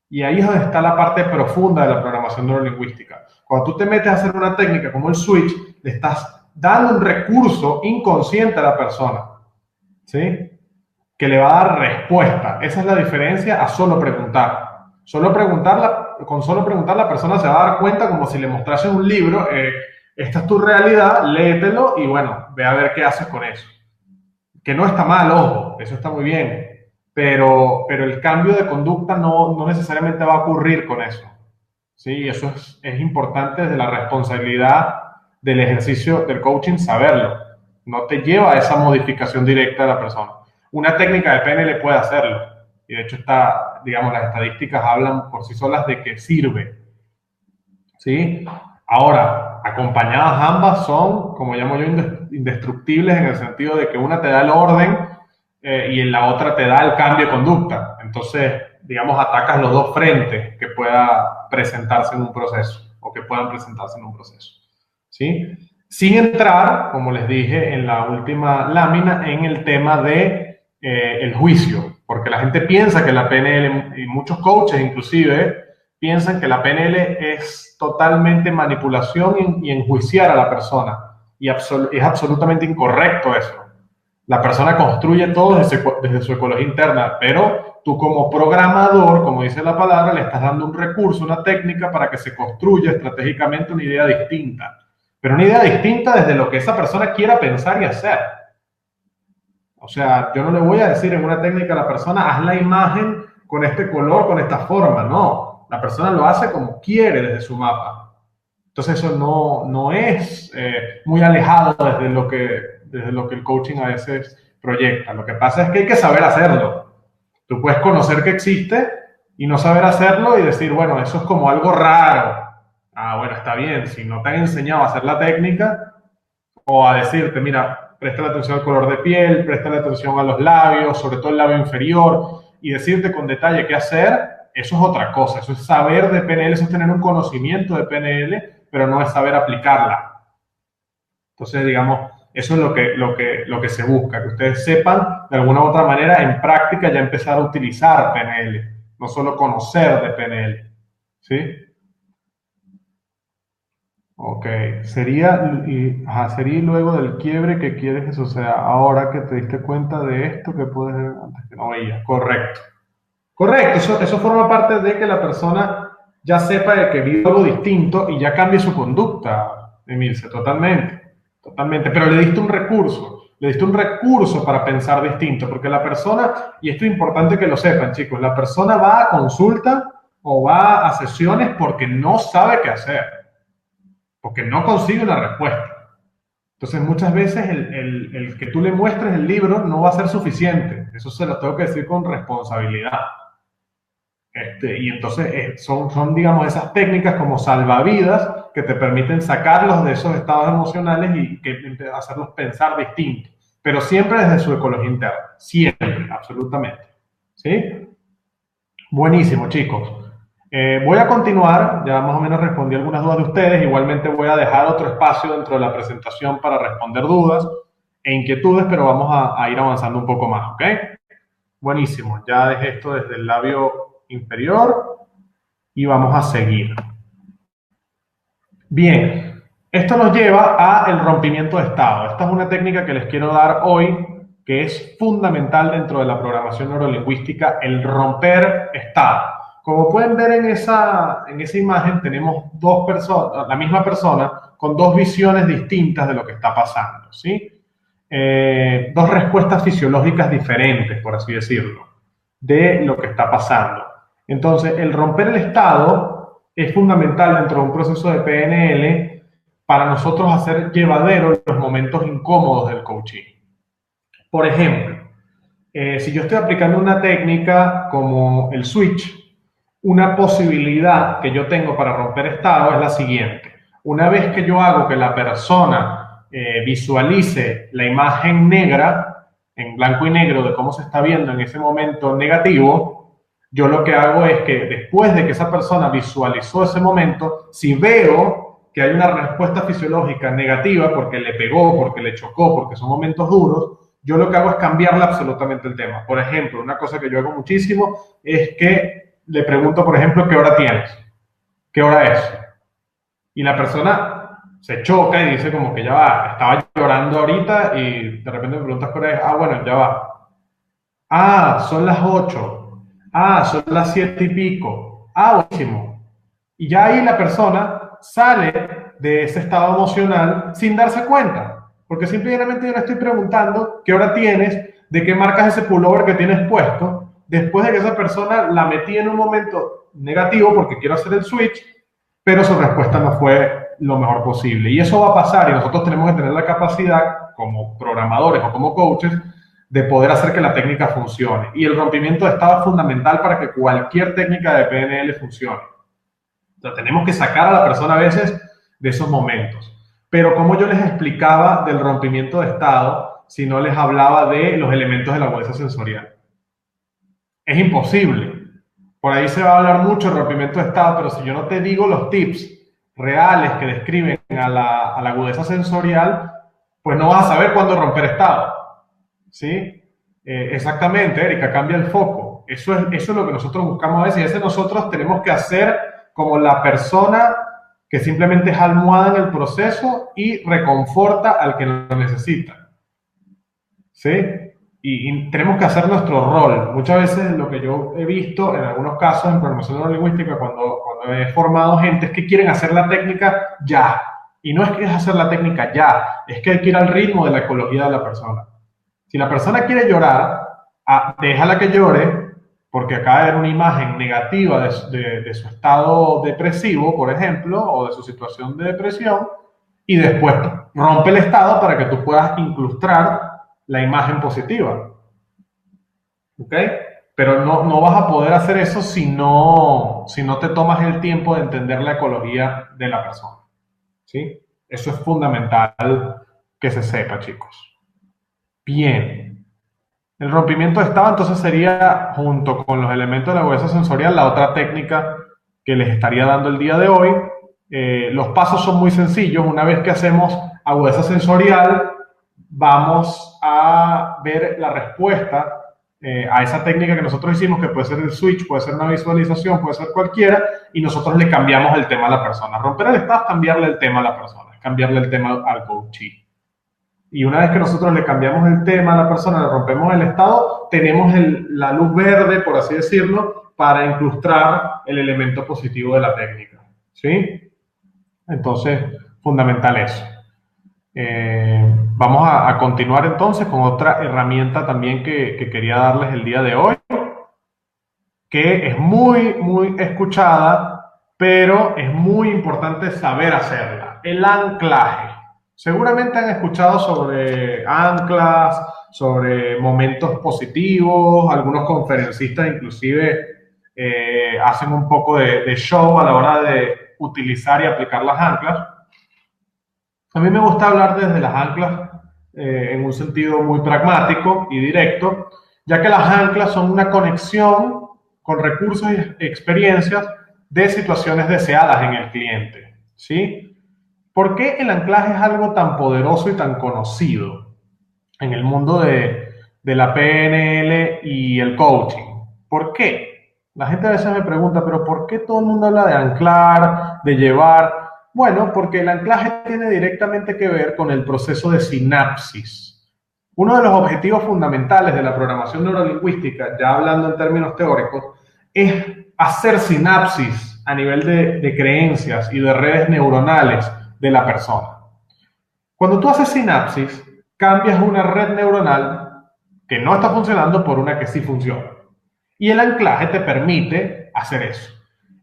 Y ahí es donde está la parte profunda de la programación neurolingüística. Cuando tú te metes a hacer una técnica como el switch, le estás dando un recurso inconsciente a la persona, ¿sí? Que le va a dar respuesta. Esa es la diferencia a solo preguntar. Con solo preguntar la persona se va a dar cuenta como si le mostrases un libro, esta es tu realidad, léetelo y bueno, ve a ver qué haces con eso. Que no está mal, ojo, eso está muy bien, pero el cambio de conducta no necesariamente va a ocurrir con eso. ¿sí? Eso es importante desde la responsabilidad del ejercicio del coaching saberlo. No te lleva a esa modificación directa de la persona. Una técnica de PNL puede hacerlo. Y de hecho está, digamos, las estadísticas hablan por sí solas de que sirve. ¿Sí? Ahora, acompañadas ambas son, como llamo yo, indestructibles en el sentido de que una te da el orden y en la otra te da el cambio de conducta. Entonces, digamos, atacas los dos frentes que pueda presentarse en un proceso o que puedan presentarse en un proceso. ¿Sí? Sin entrar, como les dije en la última lámina, en el tema de el juicio, porque la gente piensa que la PNL, y muchos coaches inclusive, piensan que la PNL es totalmente manipulación y enjuiciar a la persona. Y es absolutamente incorrecto eso. La persona construye todo desde su ecología interna, pero tú como programador, como dice la palabra, le estás dando un recurso, una técnica para que se construya estratégicamente una idea distinta. Pero una idea distinta desde lo que esa persona quiera pensar y hacer. O sea, yo no le voy a decir en una técnica a la persona, haz la imagen con este color, con esta forma. No, la persona lo hace como quiere desde su mapa. Entonces eso no es muy alejado desde lo que el coaching a veces proyecta. Lo que pasa es que hay que saber hacerlo. Tú puedes conocer que existe y no saber hacerlo y decir, bueno, eso es como algo raro. Ah, bueno, está bien. Si no te han enseñado a hacer la técnica o a decirte, mira, presta atención al color de piel, presta atención a los labios, sobre todo el labio inferior, y decirte con detalle qué hacer, eso es otra cosa. Eso es saber de PNL, eso es tener un conocimiento de PNL, pero no es saber aplicarla. Entonces, digamos, eso es lo que se busca, que ustedes sepan de alguna u otra manera en práctica ya empezar a utilizar PNL, no solo conocer de PNL. ¿Sí? Ok, sería luego del quiebre que quieres que suceda. Ahora que te diste cuenta de esto que puedes ver antes que no veías. Correcto. Correcto, eso forma parte de que la persona ya sepa de que vive algo distinto y ya cambie su conducta, Emilce, totalmente, totalmente. Pero le diste un recurso para pensar distinto, porque la persona, y esto es importante que lo sepan, chicos, la persona va a consulta o va a sesiones porque no sabe qué hacer, porque no consigue una respuesta. Entonces, muchas veces el que tú le muestres el libro no va a ser suficiente. Eso se lo tengo que decir con responsabilidad. Y entonces son, digamos, esas técnicas como salvavidas que te permiten sacarlos de esos estados emocionales y hacerlos pensar distinto, pero siempre desde su ecología interna, siempre, absolutamente. ¿Sí? Buenísimo, chicos. Voy a continuar, ya más o menos respondí algunas dudas de ustedes, igualmente voy a dejar otro espacio dentro de la presentación para responder dudas e inquietudes, pero vamos a ir avanzando un poco más, ¿ok? Buenísimo, ya dejé esto desde el labio inferior y vamos a seguir. Bien, esto nos lleva a el rompimiento de estado. Esta es una técnica que les quiero dar hoy que es fundamental dentro de la programación neurolingüística, el romper estado. Como pueden ver en esa imagen, tenemos dos personas, la misma persona, con dos visiones distintas de lo que está pasando, ¿sí? Dos respuestas fisiológicas diferentes, por así decirlo, de lo que está pasando. Entonces, el romper el estado es fundamental dentro de un proceso de PNL para nosotros hacer llevadero los momentos incómodos del coaching. Por ejemplo, si yo estoy aplicando una técnica como el switch, una posibilidad que yo tengo para romper estado es la siguiente. Una vez que yo hago que la persona visualice la imagen negra, en blanco y negro, de cómo se está viendo en ese momento negativo, yo lo que hago es que después de que esa persona visualizó ese momento, si veo que hay una respuesta fisiológica negativa porque le pegó, porque le chocó, porque son momentos duros, yo lo que hago es cambiarle absolutamente el tema. Por ejemplo, una cosa que yo hago muchísimo es que le pregunto, por ejemplo, ¿qué hora tienes? ¿Qué hora es? Y la persona se choca y dice como que ya va, estaba llorando ahorita y de repente me preguntas qué hora es. Ah, bueno, ya va. Ah, son las 8. Ah, son las 7 y pico. Ah, buenísimo. Y ya ahí la persona sale de ese estado emocional sin darse cuenta. Porque simplemente yo le estoy preguntando qué hora tienes, de qué marca es ese pullover que tienes puesto, después de que esa persona la metí en un momento negativo porque quiero hacer el switch, pero su respuesta no fue lo mejor posible. Y eso va a pasar y nosotros tenemos que tener la capacidad como programadores o como coaches de poder hacer que la técnica funcione. Y el rompimiento de estado es fundamental para que cualquier técnica de PNL funcione. O sea, tenemos que sacar a la persona a veces de esos momentos. Pero como yo les explicaba del rompimiento de estado si no les hablaba de los elementos de la agudeza sensorial? Es imposible. Por ahí se va a hablar mucho de rompimiento de estado, pero si yo no te digo los tips reales que describen a la agudeza sensorial, pues no vas a saber cuándo romper estado. ¿Sí? Exactamente, Erika, cambia el foco. Eso es lo que nosotros buscamos a veces. Y ese nosotros tenemos que hacer como la persona que simplemente es almohada en el proceso y reconforta al que lo necesita. ¿Sí? Y tenemos que hacer nuestro rol. Muchas veces lo que yo he visto en algunos casos en programación neurolingüística cuando he formado gente es que quieren hacer la técnica ya. Y no es que es hacer la técnica ya, es que hay que ir al ritmo de la ecología de la persona. Si la persona quiere llorar, déjala que llore, porque acaba de ver una imagen negativa de su estado depresivo, por ejemplo, o de su situación de depresión, y después rompe el estado para que tú puedas incrustar la imagen positiva. ¿Ok? Pero no vas a poder hacer eso si no te tomas el tiempo de entender la ecología de la persona. ¿Sí? Eso es fundamental que se sepa, chicos. Bien. El rompimiento de estado entonces sería, junto con los elementos de la agudeza sensorial, la otra técnica que les estaría dando el día de hoy. Los pasos son muy sencillos. Una vez que hacemos agudeza sensorial, vamos a ver la respuesta a esa técnica que nosotros hicimos, que puede ser el switch, puede ser una visualización, puede ser cualquiera, y nosotros le cambiamos el tema a la persona. Romper el estado es cambiarle el tema a la persona, es cambiarle el tema al coachee. Y una vez que nosotros le cambiamos el tema a la persona, le rompemos el estado, tenemos la luz verde, por así decirlo, para incrustar el elemento positivo de la técnica. ¿Sí? Entonces, fundamental eso. Vamos a continuar entonces con otra herramienta también que quería darles el día de hoy, que es muy, muy escuchada, pero es muy importante saber hacerla. El anclaje. Seguramente han escuchado sobre anclas, sobre momentos positivos, algunos conferencistas inclusive hacen un poco de show a la hora de utilizar y aplicar las anclas. A mí me gusta hablar desde las anclas en un sentido muy pragmático y directo, ya que las anclas son una conexión con recursos y experiencias de situaciones deseadas en el cliente. ¿Sí? ¿Por qué el anclaje es algo tan poderoso y tan conocido en el mundo de la PNL y el coaching? ¿Por qué? La gente a veces me pregunta, pero ¿por qué todo el mundo habla de anclar, de llevar? Bueno, porque el anclaje tiene directamente que ver con el proceso de sinapsis. Uno de los objetivos fundamentales de la programación neurolingüística, ya hablando en términos teóricos, es hacer sinapsis a nivel de creencias y de redes neuronales de la persona. Cuando tú haces sinapsis, cambias una red neuronal que no está funcionando por una que sí funciona. Y el anclaje te permite hacer eso.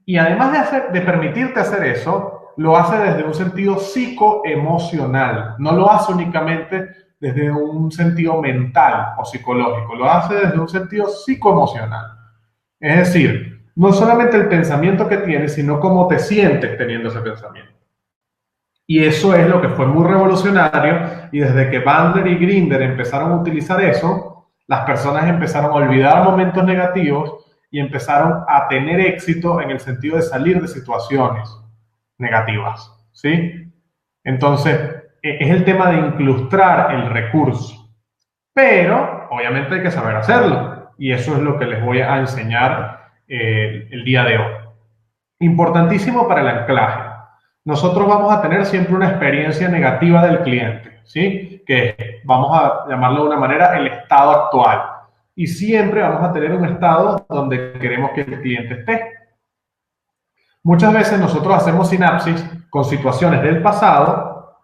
Y además de permitirte hacer eso, lo hace desde un sentido psicoemocional. No lo hace únicamente desde un sentido mental o psicológico, lo hace desde un sentido psicoemocional. Es decir, no solamente el pensamiento que tienes, sino cómo te sientes teniendo ese pensamiento. Y eso es lo que fue muy revolucionario, y desde que Bandler y Grinder empezaron a utilizar eso, las personas empezaron a olvidar momentos negativos y empezaron a tener éxito en el sentido de salir de situaciones negativas, ¿sí? Entonces, es el tema de incrustar el recurso, pero obviamente hay que saber hacerlo, y eso es lo que les voy a enseñar el día de hoy. Importantísimo para el anclaje. Nosotros vamos a tener siempre una experiencia negativa del cliente, ¿sí? Que vamos a llamarlo de una manera el estado actual. Y siempre vamos a tener un estado donde queremos que el cliente esté. Muchas veces nosotros hacemos sinapsis con situaciones del pasado,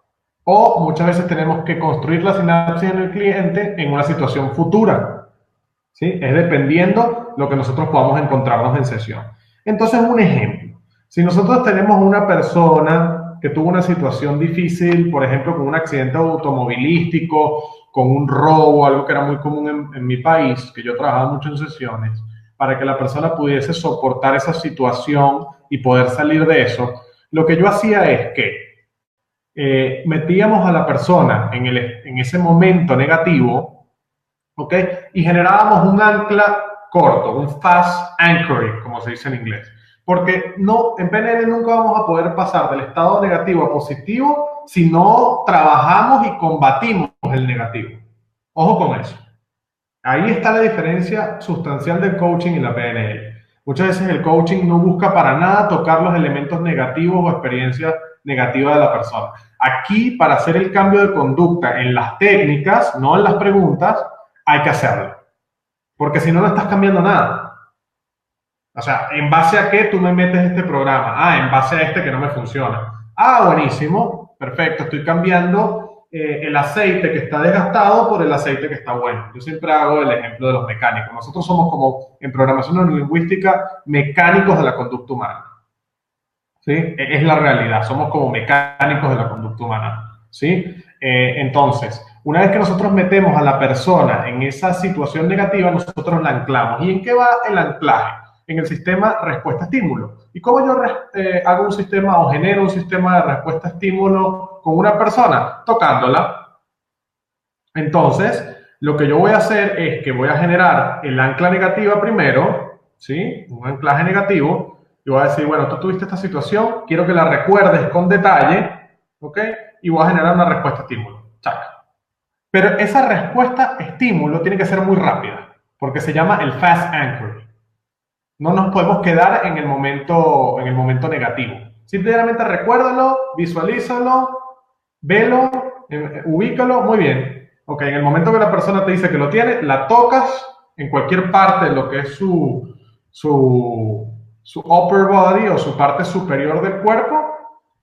o muchas veces tenemos que construir la sinapsis en el cliente en una situación futura, ¿sí? Es dependiendo lo que nosotros podamos encontrarnos en sesión. Entonces, un ejemplo. Si nosotros tenemos una persona que tuvo una situación difícil, por ejemplo, con un accidente automovilístico, con un robo, algo que era muy común en mi país, que yo trabajaba mucho en sesiones, para que la persona pudiese soportar esa situación y poder salir de eso, lo que yo hacía es que metíamos a la persona en ese momento negativo, ¿ok? Y generábamos un ancla corto, un fast anchoring, como se dice en inglés. Porque no, en PNL nunca vamos a poder pasar del estado negativo a positivo si no trabajamos y combatimos el negativo. Ojo con eso. Ahí está la diferencia sustancial del coaching y la PNL. Muchas veces el coaching no busca para nada tocar los elementos negativos o experiencias negativas de la persona. Aquí, para hacer el cambio de conducta en las técnicas, no en las preguntas, hay que hacerlo. Porque si no, no estás cambiando nada. O sea, ¿en base a qué tú me metes este programa? Ah, en base a este que no me funciona. Ah, buenísimo, perfecto, estoy cambiando el aceite que está desgastado por el aceite que está bueno. Yo siempre hago el ejemplo de los mecánicos. Nosotros somos como, en programación neurolingüística, mecánicos de la conducta humana. ¿Sí? Es la realidad, somos como mecánicos de la conducta humana. ¿Sí? Entonces, una vez que nosotros metemos a la persona en esa situación negativa, nosotros la anclamos. ¿Y en qué va el anclaje? En el sistema respuesta-estímulo. ¿Y cómo yo hago un sistema o genero un sistema de respuesta-estímulo con una persona? Tocándola. Entonces, lo que yo voy a hacer es que voy a generar el ancla negativa primero, ¿sí? Un anclaje negativo. Y voy a decir, bueno, tú tuviste esta situación, quiero que la recuerdes con detalle, ¿ok? Y voy a generar una respuesta-estímulo. Chaca. Pero esa respuesta-estímulo tiene que ser muy rápida, porque se llama el fast anchoring. No nos podemos quedar en el momento negativo. Simplemente recuérdalo, visualízalo, velo, ubícalo, muy bien. Ok, en el momento que la persona te dice que lo tiene, la tocas en cualquier parte de lo que es su upper body o su parte superior del cuerpo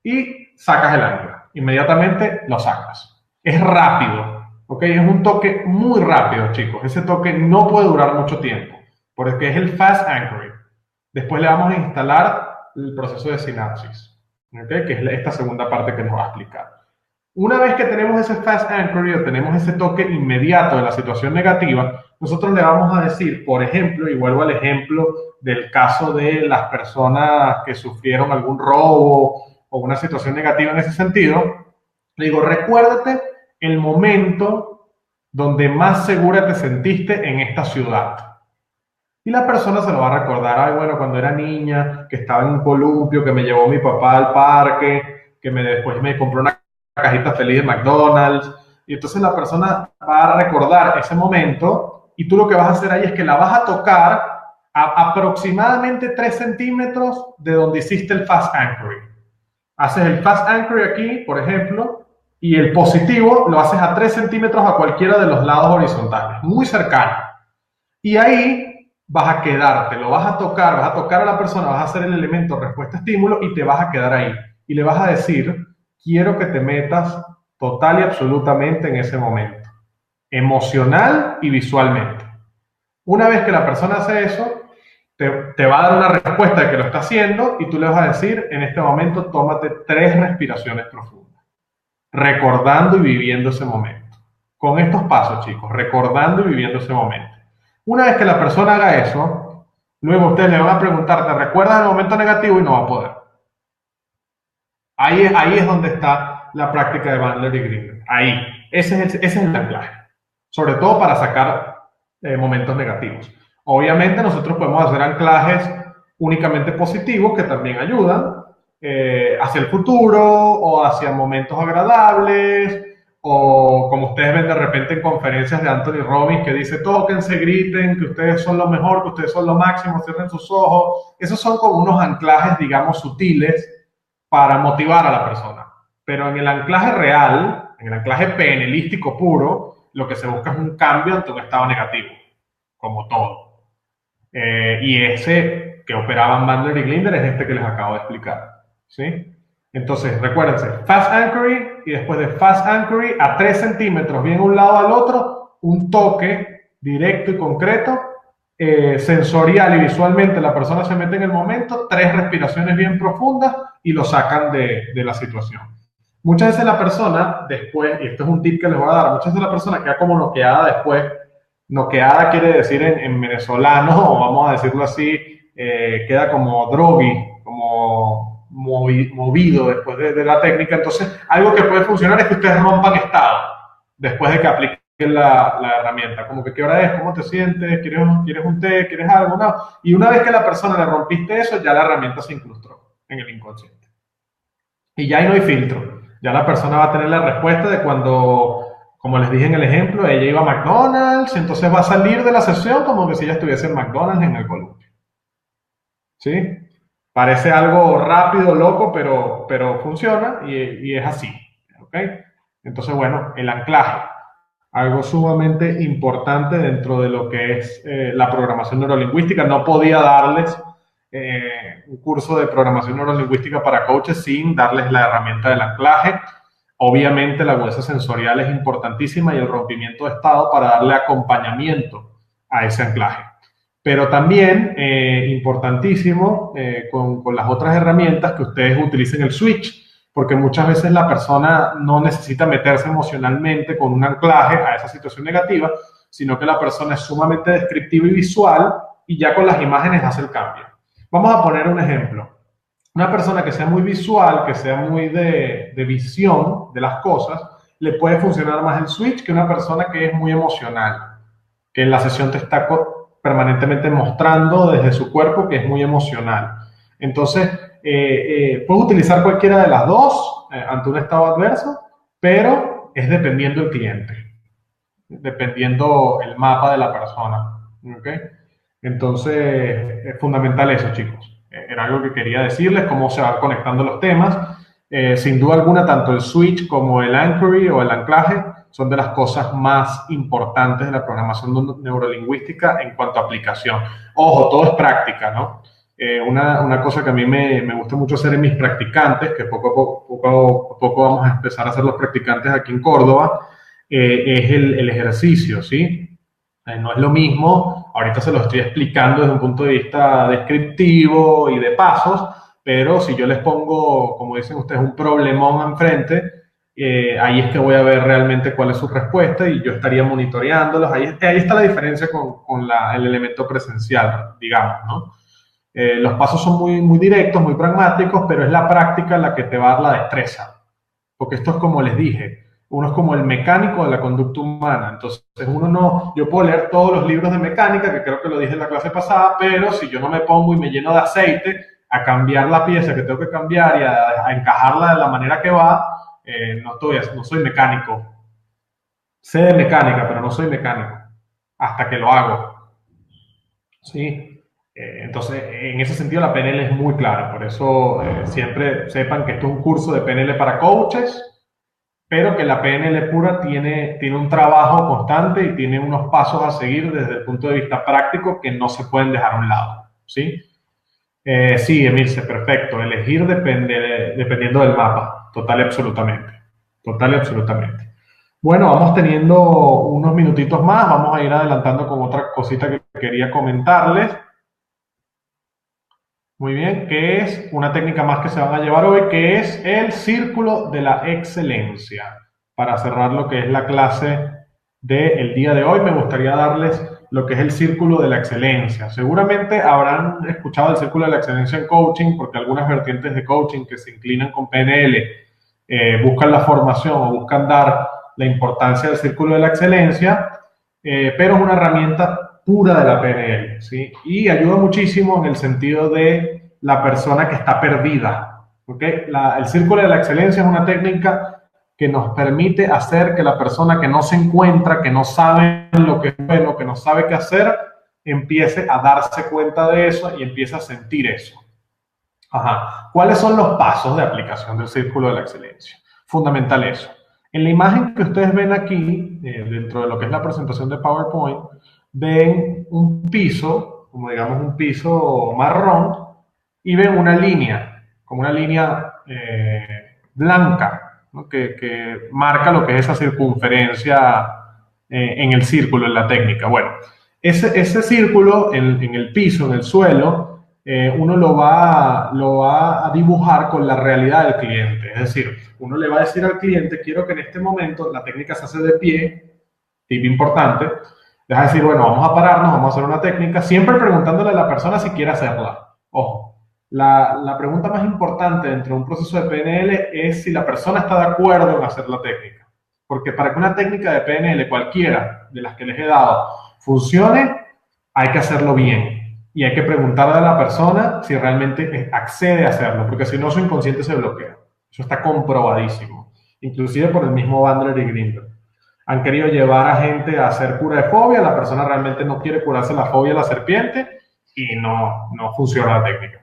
y sacas el ancla. Inmediatamente lo sacas. Es rápido, ok, es un toque muy rápido, chicos. Ese toque no puede durar mucho tiempo, porque es el fast anchoring. Después le vamos a instalar el proceso de sinapsis, ¿okay? Que es esta segunda parte que nos va a explicar. Una vez que tenemos ese fast anchoring o tenemos ese toque inmediato de la situación negativa, nosotros le vamos a decir, por ejemplo, y vuelvo al ejemplo del caso de las personas que sufrieron algún robo o una situación negativa en ese sentido, le digo, recuérdate el momento donde más segura te sentiste en esta ciudad. Y la persona se lo va a recordar, ay, bueno, cuando era niña, que estaba en un columpio, que me llevó mi papá al parque, que después me compró una cajita feliz de McDonald's. Y entonces la persona va a recordar ese momento y tú lo que vas a hacer ahí es que la vas a tocar a aproximadamente 3 centímetros de donde hiciste el fast anchoring. Haces el fast anchoring aquí, por ejemplo, y el positivo lo haces a 3 centímetros a cualquiera de los lados horizontales, muy cercano. Y ahí vas a quedarte, lo vas a tocar a la persona, vas a hacer el elemento respuesta-estímulo y te vas a quedar ahí. Y le vas a decir, quiero que te metas total y absolutamente en ese momento, emocional y visualmente. Una vez que la persona hace eso, te va a dar una respuesta de que lo está haciendo y tú le vas a decir, en este momento, tómate 3 respiraciones profundas, recordando y viviendo ese momento. Con estos pasos, chicos, recordando y viviendo ese momento. Una vez que la persona haga eso, luego ustedes le van a preguntar, ¿te recuerdas el momento negativo? Y no va a poder. Ahí es donde está la práctica de Bandler y Grinder. Ahí. Ese es el anclaje. Sobre todo para sacar momentos negativos. Obviamente nosotros podemos hacer anclajes únicamente positivos que también ayudan hacia el futuro o hacia momentos agradables, o como ustedes ven de repente en conferencias de Anthony Robbins que dice, tóquense, griten, que ustedes son lo mejor, que ustedes son lo máximo, cierren sus ojos. Esos son como unos anclajes, digamos, sutiles para motivar a la persona. Pero en el anclaje real, en el anclaje PNLístico puro, lo que se busca es un cambio ante un estado negativo, como todo. Y ese que operaban Bandler y Grinder es este que les acabo de explicar, ¿sí? Entonces, recuérdense, fast anchoring y después de fast anchoring a 3 centímetros, bien un lado al otro, un toque directo y concreto sensorial y visualmente la persona se mete en el momento, 3 respiraciones bien profundas y lo sacan de la situación. Muchas veces la persona después, y esto es un tip que les voy a dar, muchas veces la persona queda como noqueada después. Noqueada quiere decir en venezolano, o vamos a decirlo así, queda como drogui, como movido después de la técnica. Entonces, algo que puede funcionar es que ustedes rompan estado después de que apliquen la herramienta. Como que, ¿qué hora es? ¿Cómo te sientes? ¿Quieres un té? ¿Quieres algo? No. Y una vez que la persona le rompiste eso, ya la herramienta se incrustó en el inconsciente. Y ya ahí no hay filtro. Ya la persona va a tener la respuesta de cuando, como les dije en el ejemplo, ella iba a McDonald's, entonces va a salir de la sesión como que si ella estuviese en McDonald's en el columpio. ¿Sí? Parece algo rápido, loco, pero funciona y es así. ¿Ok? Entonces, bueno, el anclaje. Algo sumamente importante dentro de lo que es la programación neurolingüística. No podía darles un curso de programación neurolingüística para coaches sin darles la herramienta del anclaje. Obviamente la agudeza sensorial es importantísima y el rompimiento de estado para darle acompañamiento a ese anclaje. Pero también importantísimo con las otras herramientas que ustedes utilicen el switch, porque muchas veces la persona no necesita meterse emocionalmente con un anclaje a esa situación negativa, sino que la persona es sumamente descriptiva y visual y ya con las imágenes hace el cambio. Vamos a poner un ejemplo. Una persona que sea muy visual, que sea muy de visión de las cosas, le puede funcionar más el switch que una persona que es muy emocional, que en la sesión te está permanentemente mostrando desde su cuerpo que es muy emocional. Entonces, puedes utilizar cualquiera de las dos ante un estado adverso, pero es dependiendo del cliente, dependiendo el mapa de la persona. ¿Okay? Entonces, es fundamental eso, chicos. Era algo que quería decirles, cómo se van conectando los temas. Sin duda alguna, tanto el switch como el anchoring o el anclaje son de las cosas más importantes de la programación neurolingüística en cuanto a aplicación. Ojo, todo es práctica, ¿no? Una cosa que a mí me gusta mucho hacer en mis practicantes, que poco a poco vamos a empezar a hacer los practicantes aquí en Córdoba, es el ejercicio, ¿sí? No es lo mismo, ahorita se lo estoy explicando desde un punto de vista descriptivo y de pasos, pero si yo les pongo, como dicen ustedes, un problemón enfrente, ahí es que voy a ver realmente cuál es su respuesta y yo estaría monitoreándolos. Ahí está la diferencia con el elemento presencial, digamos, ¿no? Los pasos son muy directos, muy pragmáticos, pero es la práctica la que te va a dar la destreza. Porque esto es como les dije, uno es como el mecánico de la conducta humana. Entonces, yo puedo leer todos los libros de mecánica, que creo que lo dije en la clase pasada, pero si yo no me pongo y me lleno de aceite a cambiar la pieza que tengo que cambiar y a encajarla de la manera que va, no soy mecánico. Sé de mecánica, pero no soy mecánico hasta que lo hago. ¿Sí? Entonces, en ese sentido, la PNL es muy clara. Por eso, siempre sepan que esto es un curso de PNL para coaches, pero que la PNL pura tiene un trabajo constante y tiene unos pasos a seguir desde el punto de vista práctico que no se pueden dejar a un lado. ¿Sí? Sí, Emilce, perfecto. Elegir dependiendo del mapa, total y absolutamente. Total y absolutamente. Bueno, vamos teniendo unos minutitos más, vamos a ir adelantando con otra cosita que quería comentarles. Muy bien, que es una técnica más que se van a llevar hoy, que es el círculo de la excelencia. Para cerrar lo que es la clase del día de hoy, me gustaría darles lo que es el círculo de la excelencia. Seguramente habrán escuchado el círculo de la excelencia en coaching, porque algunas vertientes de coaching que se inclinan con PNL buscan la formación o buscan dar la importancia del círculo de la excelencia, pero es una herramienta pura de la PNL, ¿sí? Y ayuda muchísimo en el sentido de la persona que está perdida, ¿okay? El círculo de la excelencia es una técnica que nos permite hacer que la persona que no se encuentra, que no sabe lo que es bueno, que no sabe qué hacer, empiece a darse cuenta de eso y empiece a sentir eso. Ajá. ¿Cuáles son los pasos de aplicación del círculo de la excelencia? Fundamental eso. En la imagen que ustedes ven aquí, dentro de lo que es la presentación de PowerPoint, ven un piso, como digamos un piso marrón, y ven una línea, como una línea blanca, ¿no? que marca lo que es esa circunferencia en el círculo, en la técnica. Bueno, Ese círculo en el piso, en el suelo, uno lo va a dibujar con la realidad del cliente. Es decir, uno le va a decir al cliente, quiero que en este momento la técnica se hace de pie, tip importante, le vas a decir, bueno, vamos a pararnos, vamos a hacer una técnica, siempre preguntándole a la persona si quiere hacerla. Ojo, la pregunta más importante dentro de un proceso de PNL es si la persona está de acuerdo en hacer la técnica. Porque para que una técnica de PNL, cualquiera de las que les he dado, funcione, hay que hacerlo bien. Y hay que preguntarle a la persona si realmente accede a hacerlo, porque si no, su inconsciente se bloquea. Eso está comprobadísimo, inclusive por el mismo Bandler y Greenberg. Han querido llevar a gente a hacer cura de fobia, la persona realmente no quiere curarse la fobia a la serpiente y no funciona la técnica.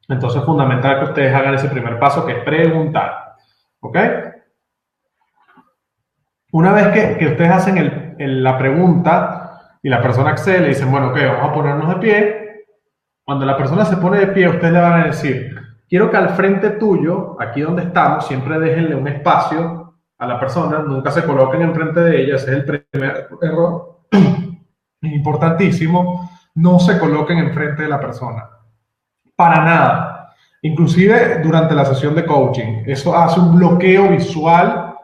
Entonces es fundamental que ustedes hagan ese primer paso, que es preguntar. ¿Ok? Una vez que ustedes hacen la pregunta y la persona accede, le dicen, bueno, ok, vamos a ponernos de pie. Cuando la persona se pone de pie, ustedes le van a decir, quiero que al frente tuyo, aquí donde estamos, siempre déjenle un espacio a la persona, nunca se coloquen enfrente de ella, ese es el primer error. Es importantísimo, no se coloquen enfrente de la persona. Para nada. Inclusive durante la sesión de coaching, eso hace un bloqueo visual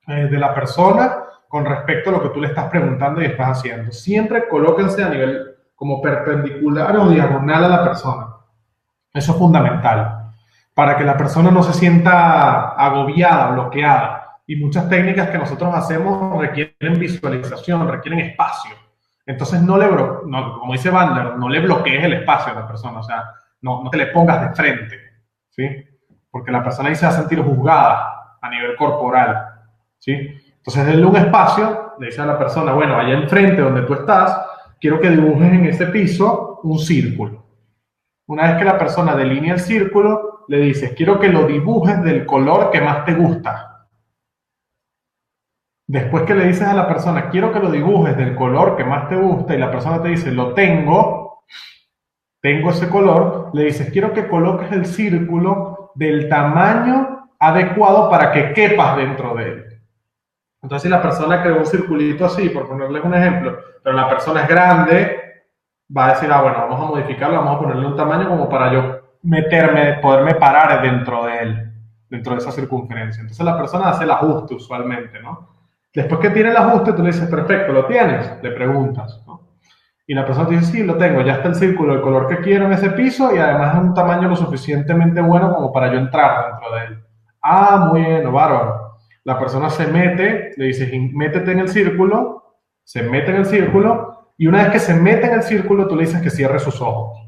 de la persona con respecto a lo que tú le estás preguntando y estás haciendo. Siempre colóquense a nivel como perpendicular o diagonal a la persona. Eso es fundamental para que la persona no se sienta agobiada, bloqueada. Y muchas técnicas que nosotros hacemos requieren visualización, requieren espacio. Entonces, como dice Bandler, no le bloquees el espacio a la persona, o sea, no te le pongas de frente, ¿sí? Porque la persona ahí se va a sentir juzgada a nivel corporal, ¿sí? Entonces, denle un espacio, le dice a la persona, bueno, allá enfrente donde tú estás, quiero que dibujes en ese piso un círculo. Una vez que la persona delinea el círculo, le dices, quiero que lo dibujes del color que más te gusta. Después que le dices a la persona, quiero que lo dibujes del color que más te gusta, y la persona te dice, lo tengo ese color, le dices, quiero que coloques el círculo del tamaño adecuado para que quepas dentro de él. Entonces, si la persona creó un circulito así, por ponerles un ejemplo, pero la persona es grande, va a decir, bueno, vamos a modificarlo, vamos a ponerle un tamaño como para yo poderme parar dentro de él, dentro de esa circunferencia. Entonces, la persona hace el ajuste usualmente, ¿no? Después que tiene el ajuste, tú le dices, perfecto, ¿lo tienes? Le preguntas, ¿no? Y la persona te dice, sí, lo tengo, ya está el círculo, el color que quiero en ese piso y además es un tamaño lo suficientemente bueno como para yo entrar dentro de él. Muy bien, bárbaro. La persona se mete, le dices, métete en el círculo, se mete en el círculo y una vez que se mete en el círculo, tú le dices que cierre sus ojos.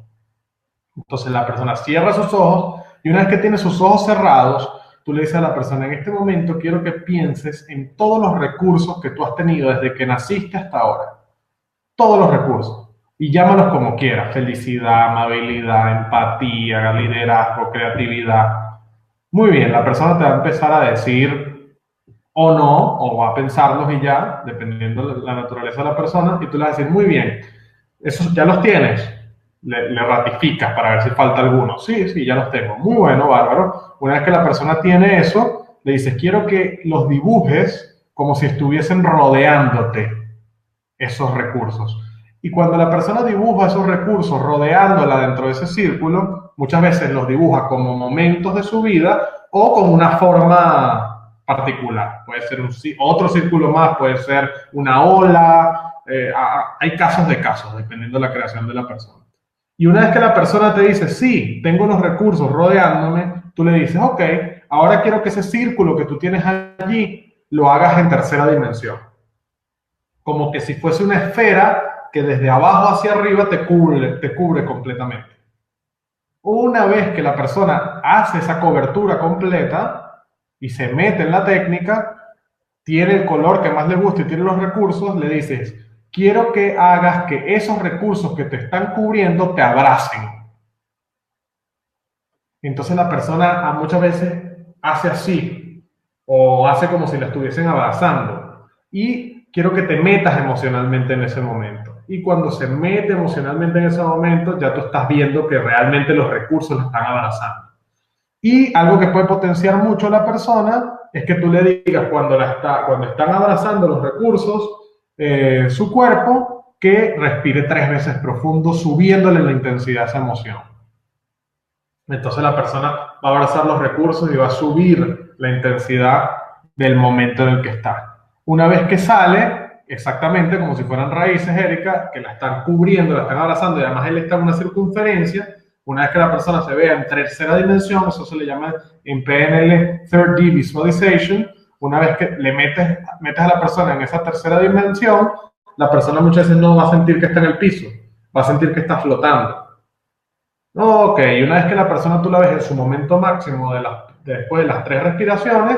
Entonces la persona cierra sus ojos y una vez que tiene sus ojos cerrados, tú le dices a la persona, en este momento quiero que pienses en todos los recursos que tú has tenido desde que naciste hasta ahora. Todos los recursos. Y llámalos como quieras. Felicidad, amabilidad, empatía, liderazgo, creatividad. Muy bien, la persona te va a empezar a decir o no, o va a pensarlos y ya, dependiendo de la naturaleza de la persona, y tú le vas a decir, muy bien, esos ya los tienes. Le ratificas para ver si falta alguno. Sí, ya los tengo. Muy bueno, bárbaro. Una vez que la persona tiene eso, le dices, quiero que los dibujes como si estuviesen rodeándote esos recursos. Y cuando la persona dibuja esos recursos rodeándola dentro de ese círculo, muchas veces los dibuja como momentos de su vida o con una forma particular. Puede ser otro círculo más, puede ser una ola. Hay casos de casos, dependiendo de la creación de la persona. Y una vez que la persona te dice, sí, tengo los recursos rodeándome, tú le dices, ok, ahora quiero que ese círculo que tú tienes allí lo hagas en tercera dimensión. Como que si fuese una esfera que desde abajo hacia arriba te cubre completamente. Una vez que la persona hace esa cobertura completa y se mete en la técnica, tiene el color que más le gusta y tiene los recursos, le dices, quiero que hagas que esos recursos que te están cubriendo te abracen. Entonces la persona muchas veces hace así o hace como si la estuviesen abrazando. Y quiero que te metas emocionalmente en ese momento. Y cuando se mete emocionalmente en ese momento, ya tú estás viendo que realmente los recursos la están abrazando. Y algo que puede potenciar mucho a la persona es que tú le digas cuando están abrazando los recursos, su cuerpo, que respire 3 veces profundo, subiéndole la intensidad a esa emoción. Entonces la persona va a abrazar los recursos y va a subir la intensidad del momento en el que está. Una vez que sale, exactamente como si fueran raíces, Erika, que la están cubriendo, la están abrazando y además él está en una circunferencia. Una vez que la persona se vea en tercera dimensión, eso se le llama en PNL 3D Visualization. Una vez que le metes a la persona en esa tercera dimensión, la persona muchas veces no va a sentir que está en el piso, va a sentir que está flotando. Ok, y una vez que la persona tú la ves en su momento máximo después de las 3 respiraciones,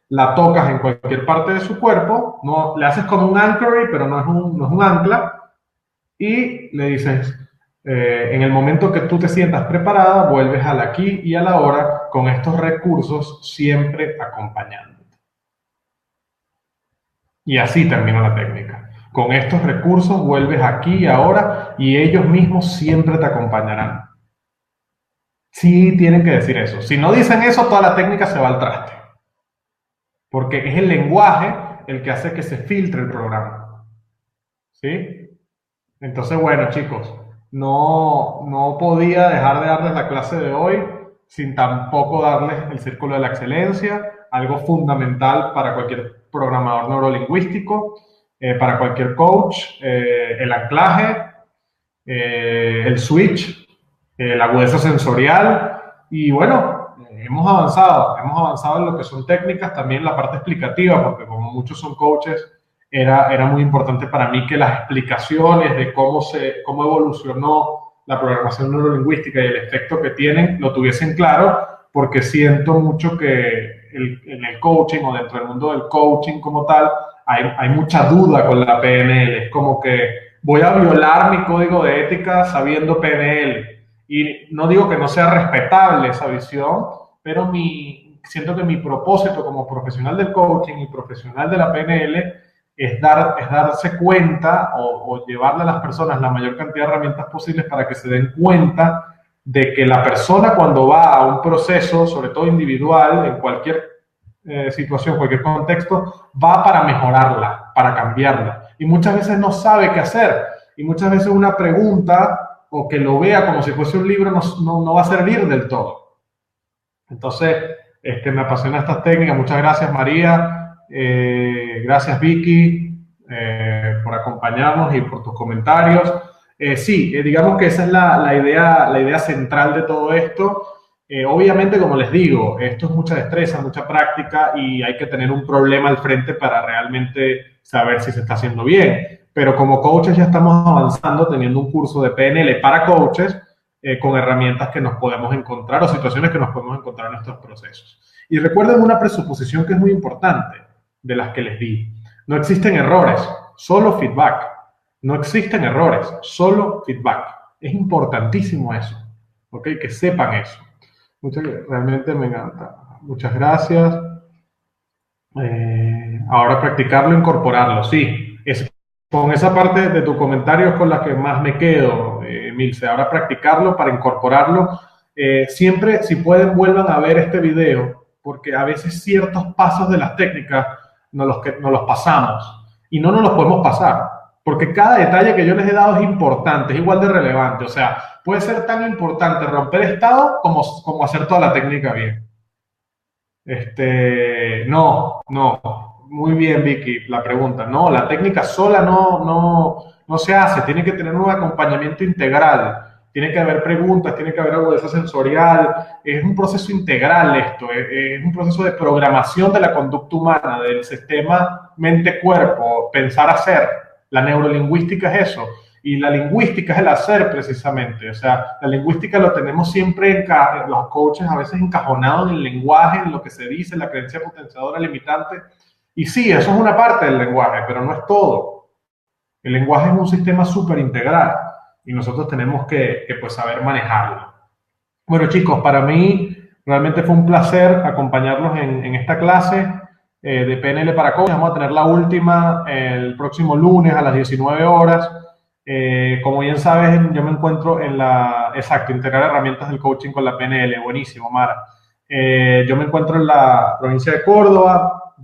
la tocas en cualquier parte de su cuerpo, no, le haces como un anchoring, pero no es un ancla, y le dices, en el momento que tú te sientas preparada, vuelves al aquí y a la hora con estos recursos siempre acompañándote. Y así termina la técnica. Con estos recursos vuelves aquí y ahora y ellos mismos siempre te acompañarán. Sí tienen que decir eso. Si no dicen eso, toda la técnica se va al traste. Porque es el lenguaje el que hace que se filtre el programa. ¿Sí? Entonces, bueno, chicos, no podía dejar de darles la clase de hoy sin tampoco darles el círculo de la excelencia, algo fundamental para cualquier programador neurolingüístico, para cualquier coach, el anclaje, el switch, la agudeza sensorial y bueno, hemos avanzado en lo que son técnicas, también la parte explicativa, porque como muchos son coaches, era muy importante para mí que las explicaciones de cómo evolucionó la programación neurolingüística y el efecto que tienen lo tuviesen claro, porque siento mucho que en el coaching o dentro del mundo del coaching como tal, hay mucha duda con la PNL. Es como que voy a violar mi código de ética sabiendo PNL. Y no digo que no sea respetable esa visión, pero siento que mi propósito como profesional del coaching y profesional de la PNL es darse cuenta o llevarle a las personas la mayor cantidad de herramientas posibles para que se den cuenta de que la persona cuando va a un proceso, sobre todo individual, en cualquier situación, cualquier contexto, va para mejorarla, para cambiarla. Y muchas veces no sabe qué hacer. Y muchas veces una pregunta o que lo vea como si fuese un libro no va a servir del todo. Entonces, me apasiona estas técnicas. Muchas gracias, María. Gracias, Vicky, por acompañarnos y por tus comentarios. Sí, digamos que esa es la idea central de todo esto. Obviamente, como les digo, esto es mucha destreza, mucha práctica y hay que tener un problema al frente para realmente saber si se está haciendo bien. Pero como coaches ya estamos avanzando teniendo un curso de PNL para coaches con herramientas que nos podemos encontrar o situaciones que nos podemos encontrar en nuestros procesos. Y recuerden una presuposición que es muy importante de las que les di. No existen errores, solo feedback. No existen errores, solo feedback. Es importantísimo eso, ¿ok? Que sepan eso. Realmente me encanta. Muchas gracias. Ahora practicarlo, incorporarlo. Sí, con esa parte de tu comentario es con la que más me quedo, Milce. Ahora practicarlo para incorporarlo. Siempre, si pueden, vuelvan a ver este video, porque a veces ciertos pasos de las técnicas nos los pasamos y no nos los podemos pasar, porque cada detalle que yo les he dado es importante, es igual de relevante. O sea, puede ser tan importante romper estado como hacer toda la técnica bien. No, muy bien, Vicky, la pregunta. No, la técnica sola no se hace, tiene que tener un acompañamiento integral. Tiene que haber preguntas, tiene que haber agudeza sensorial. Es un proceso integral esto, es un proceso de programación de la conducta humana, del sistema mente-cuerpo, pensar-hacer. La neurolingüística es eso. Y la lingüística es el hacer precisamente. O sea, la lingüística lo tenemos siempre los coaches a veces encajonados en el lenguaje, en lo que se dice, en la creencia potenciadora limitante. Y sí, eso es una parte del lenguaje, pero no es todo. El lenguaje es un sistema súper integral y nosotros tenemos que pues, saber manejarlo. Bueno, chicos, para mí realmente fue un placer acompañarlos en esta clase de PNL para coaches. Vamos a tener la última el próximo lunes a las 19 horas. Como bien sabes, yo me encuentro integrar herramientas del coaching con la PNL, buenísimo, Mara. Yo me encuentro en la provincia de Córdoba,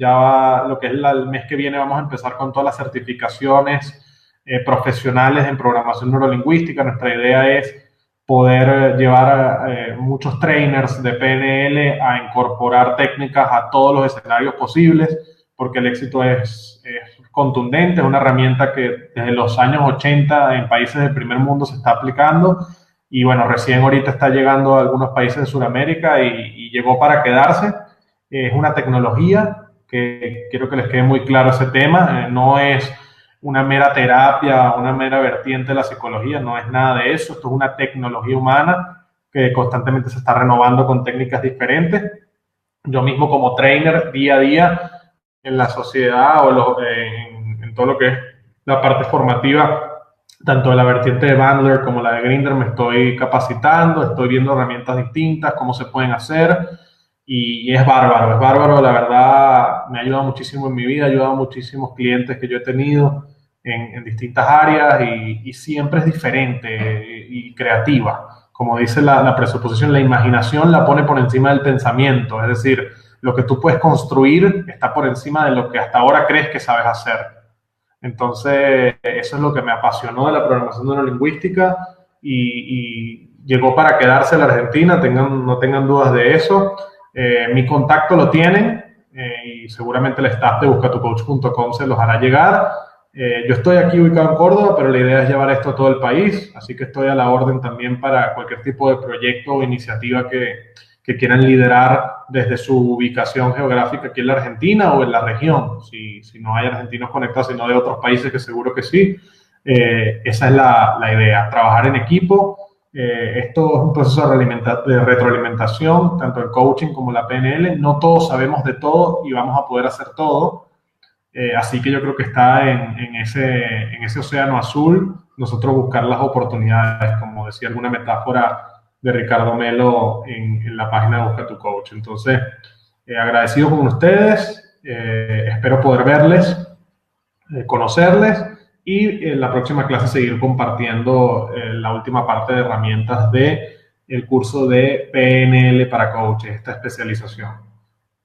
lo que es el mes que viene vamos a empezar con todas las certificaciones profesionales en programación neurolingüística. Nuestra idea es poder llevar a muchos trainers de PNL a incorporar técnicas a todos los escenarios posibles, porque el éxito es contundente, es una herramienta que desde los años 80 en países del primer mundo se está aplicando y bueno, recién ahorita está llegando a algunos países de Sudamérica y llegó para quedarse. Es una tecnología que quiero que les quede muy claro ese tema, no es una mera terapia, una mera vertiente de la psicología, no es nada de eso, esto es una tecnología humana que constantemente se está renovando con técnicas diferentes. Yo mismo como trainer día a día en la sociedad o en todo lo que es la parte formativa, tanto de la vertiente de Bandler como la de Grindr, me estoy capacitando, estoy viendo herramientas distintas, cómo se pueden hacer y es bárbaro, la verdad me ha ayudado muchísimo en mi vida, ha ayudado a muchísimos clientes que yo he tenido en distintas áreas y siempre es diferente y creativa. Como dice la presuposición, la imaginación la pone por encima del pensamiento, es decir, lo que tú puedes construir está por encima de lo que hasta ahora crees que sabes hacer. Entonces, eso es lo que me apasionó de la programación neurolingüística y llegó para quedarse en la Argentina, no tengan dudas de eso. Mi contacto lo tienen y seguramente el staff de buscatucoach.com se los hará llegar. Yo estoy aquí ubicado en Córdoba, pero la idea es llevar esto a todo el país, así que estoy a la orden también para cualquier tipo de proyecto o iniciativa que quieran liderar desde su ubicación geográfica aquí en la Argentina o en la región, si no hay argentinos conectados, sino de otros países que seguro que sí. Esa es la idea, trabajar en equipo. Esto es un proceso de retroalimentación, tanto el coaching como la PNL. No todos sabemos de todo y vamos a poder hacer todo. Así que yo creo que está en ese océano azul, nosotros buscar las oportunidades, como decía alguna metáfora de Ricardo Melo en la página de Busca tu Coach. Entonces, agradecido con ustedes, espero poder verles, conocerles y en la próxima clase seguir compartiendo la última parte de herramientas del curso de PNL para coaches, esta especialización.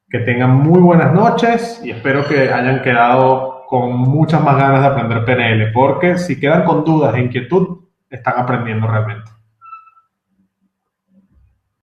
Que tengan muy buenas noches y espero que hayan quedado con muchas más ganas de aprender PNL, porque si quedan con dudas e inquietud, están aprendiendo realmente.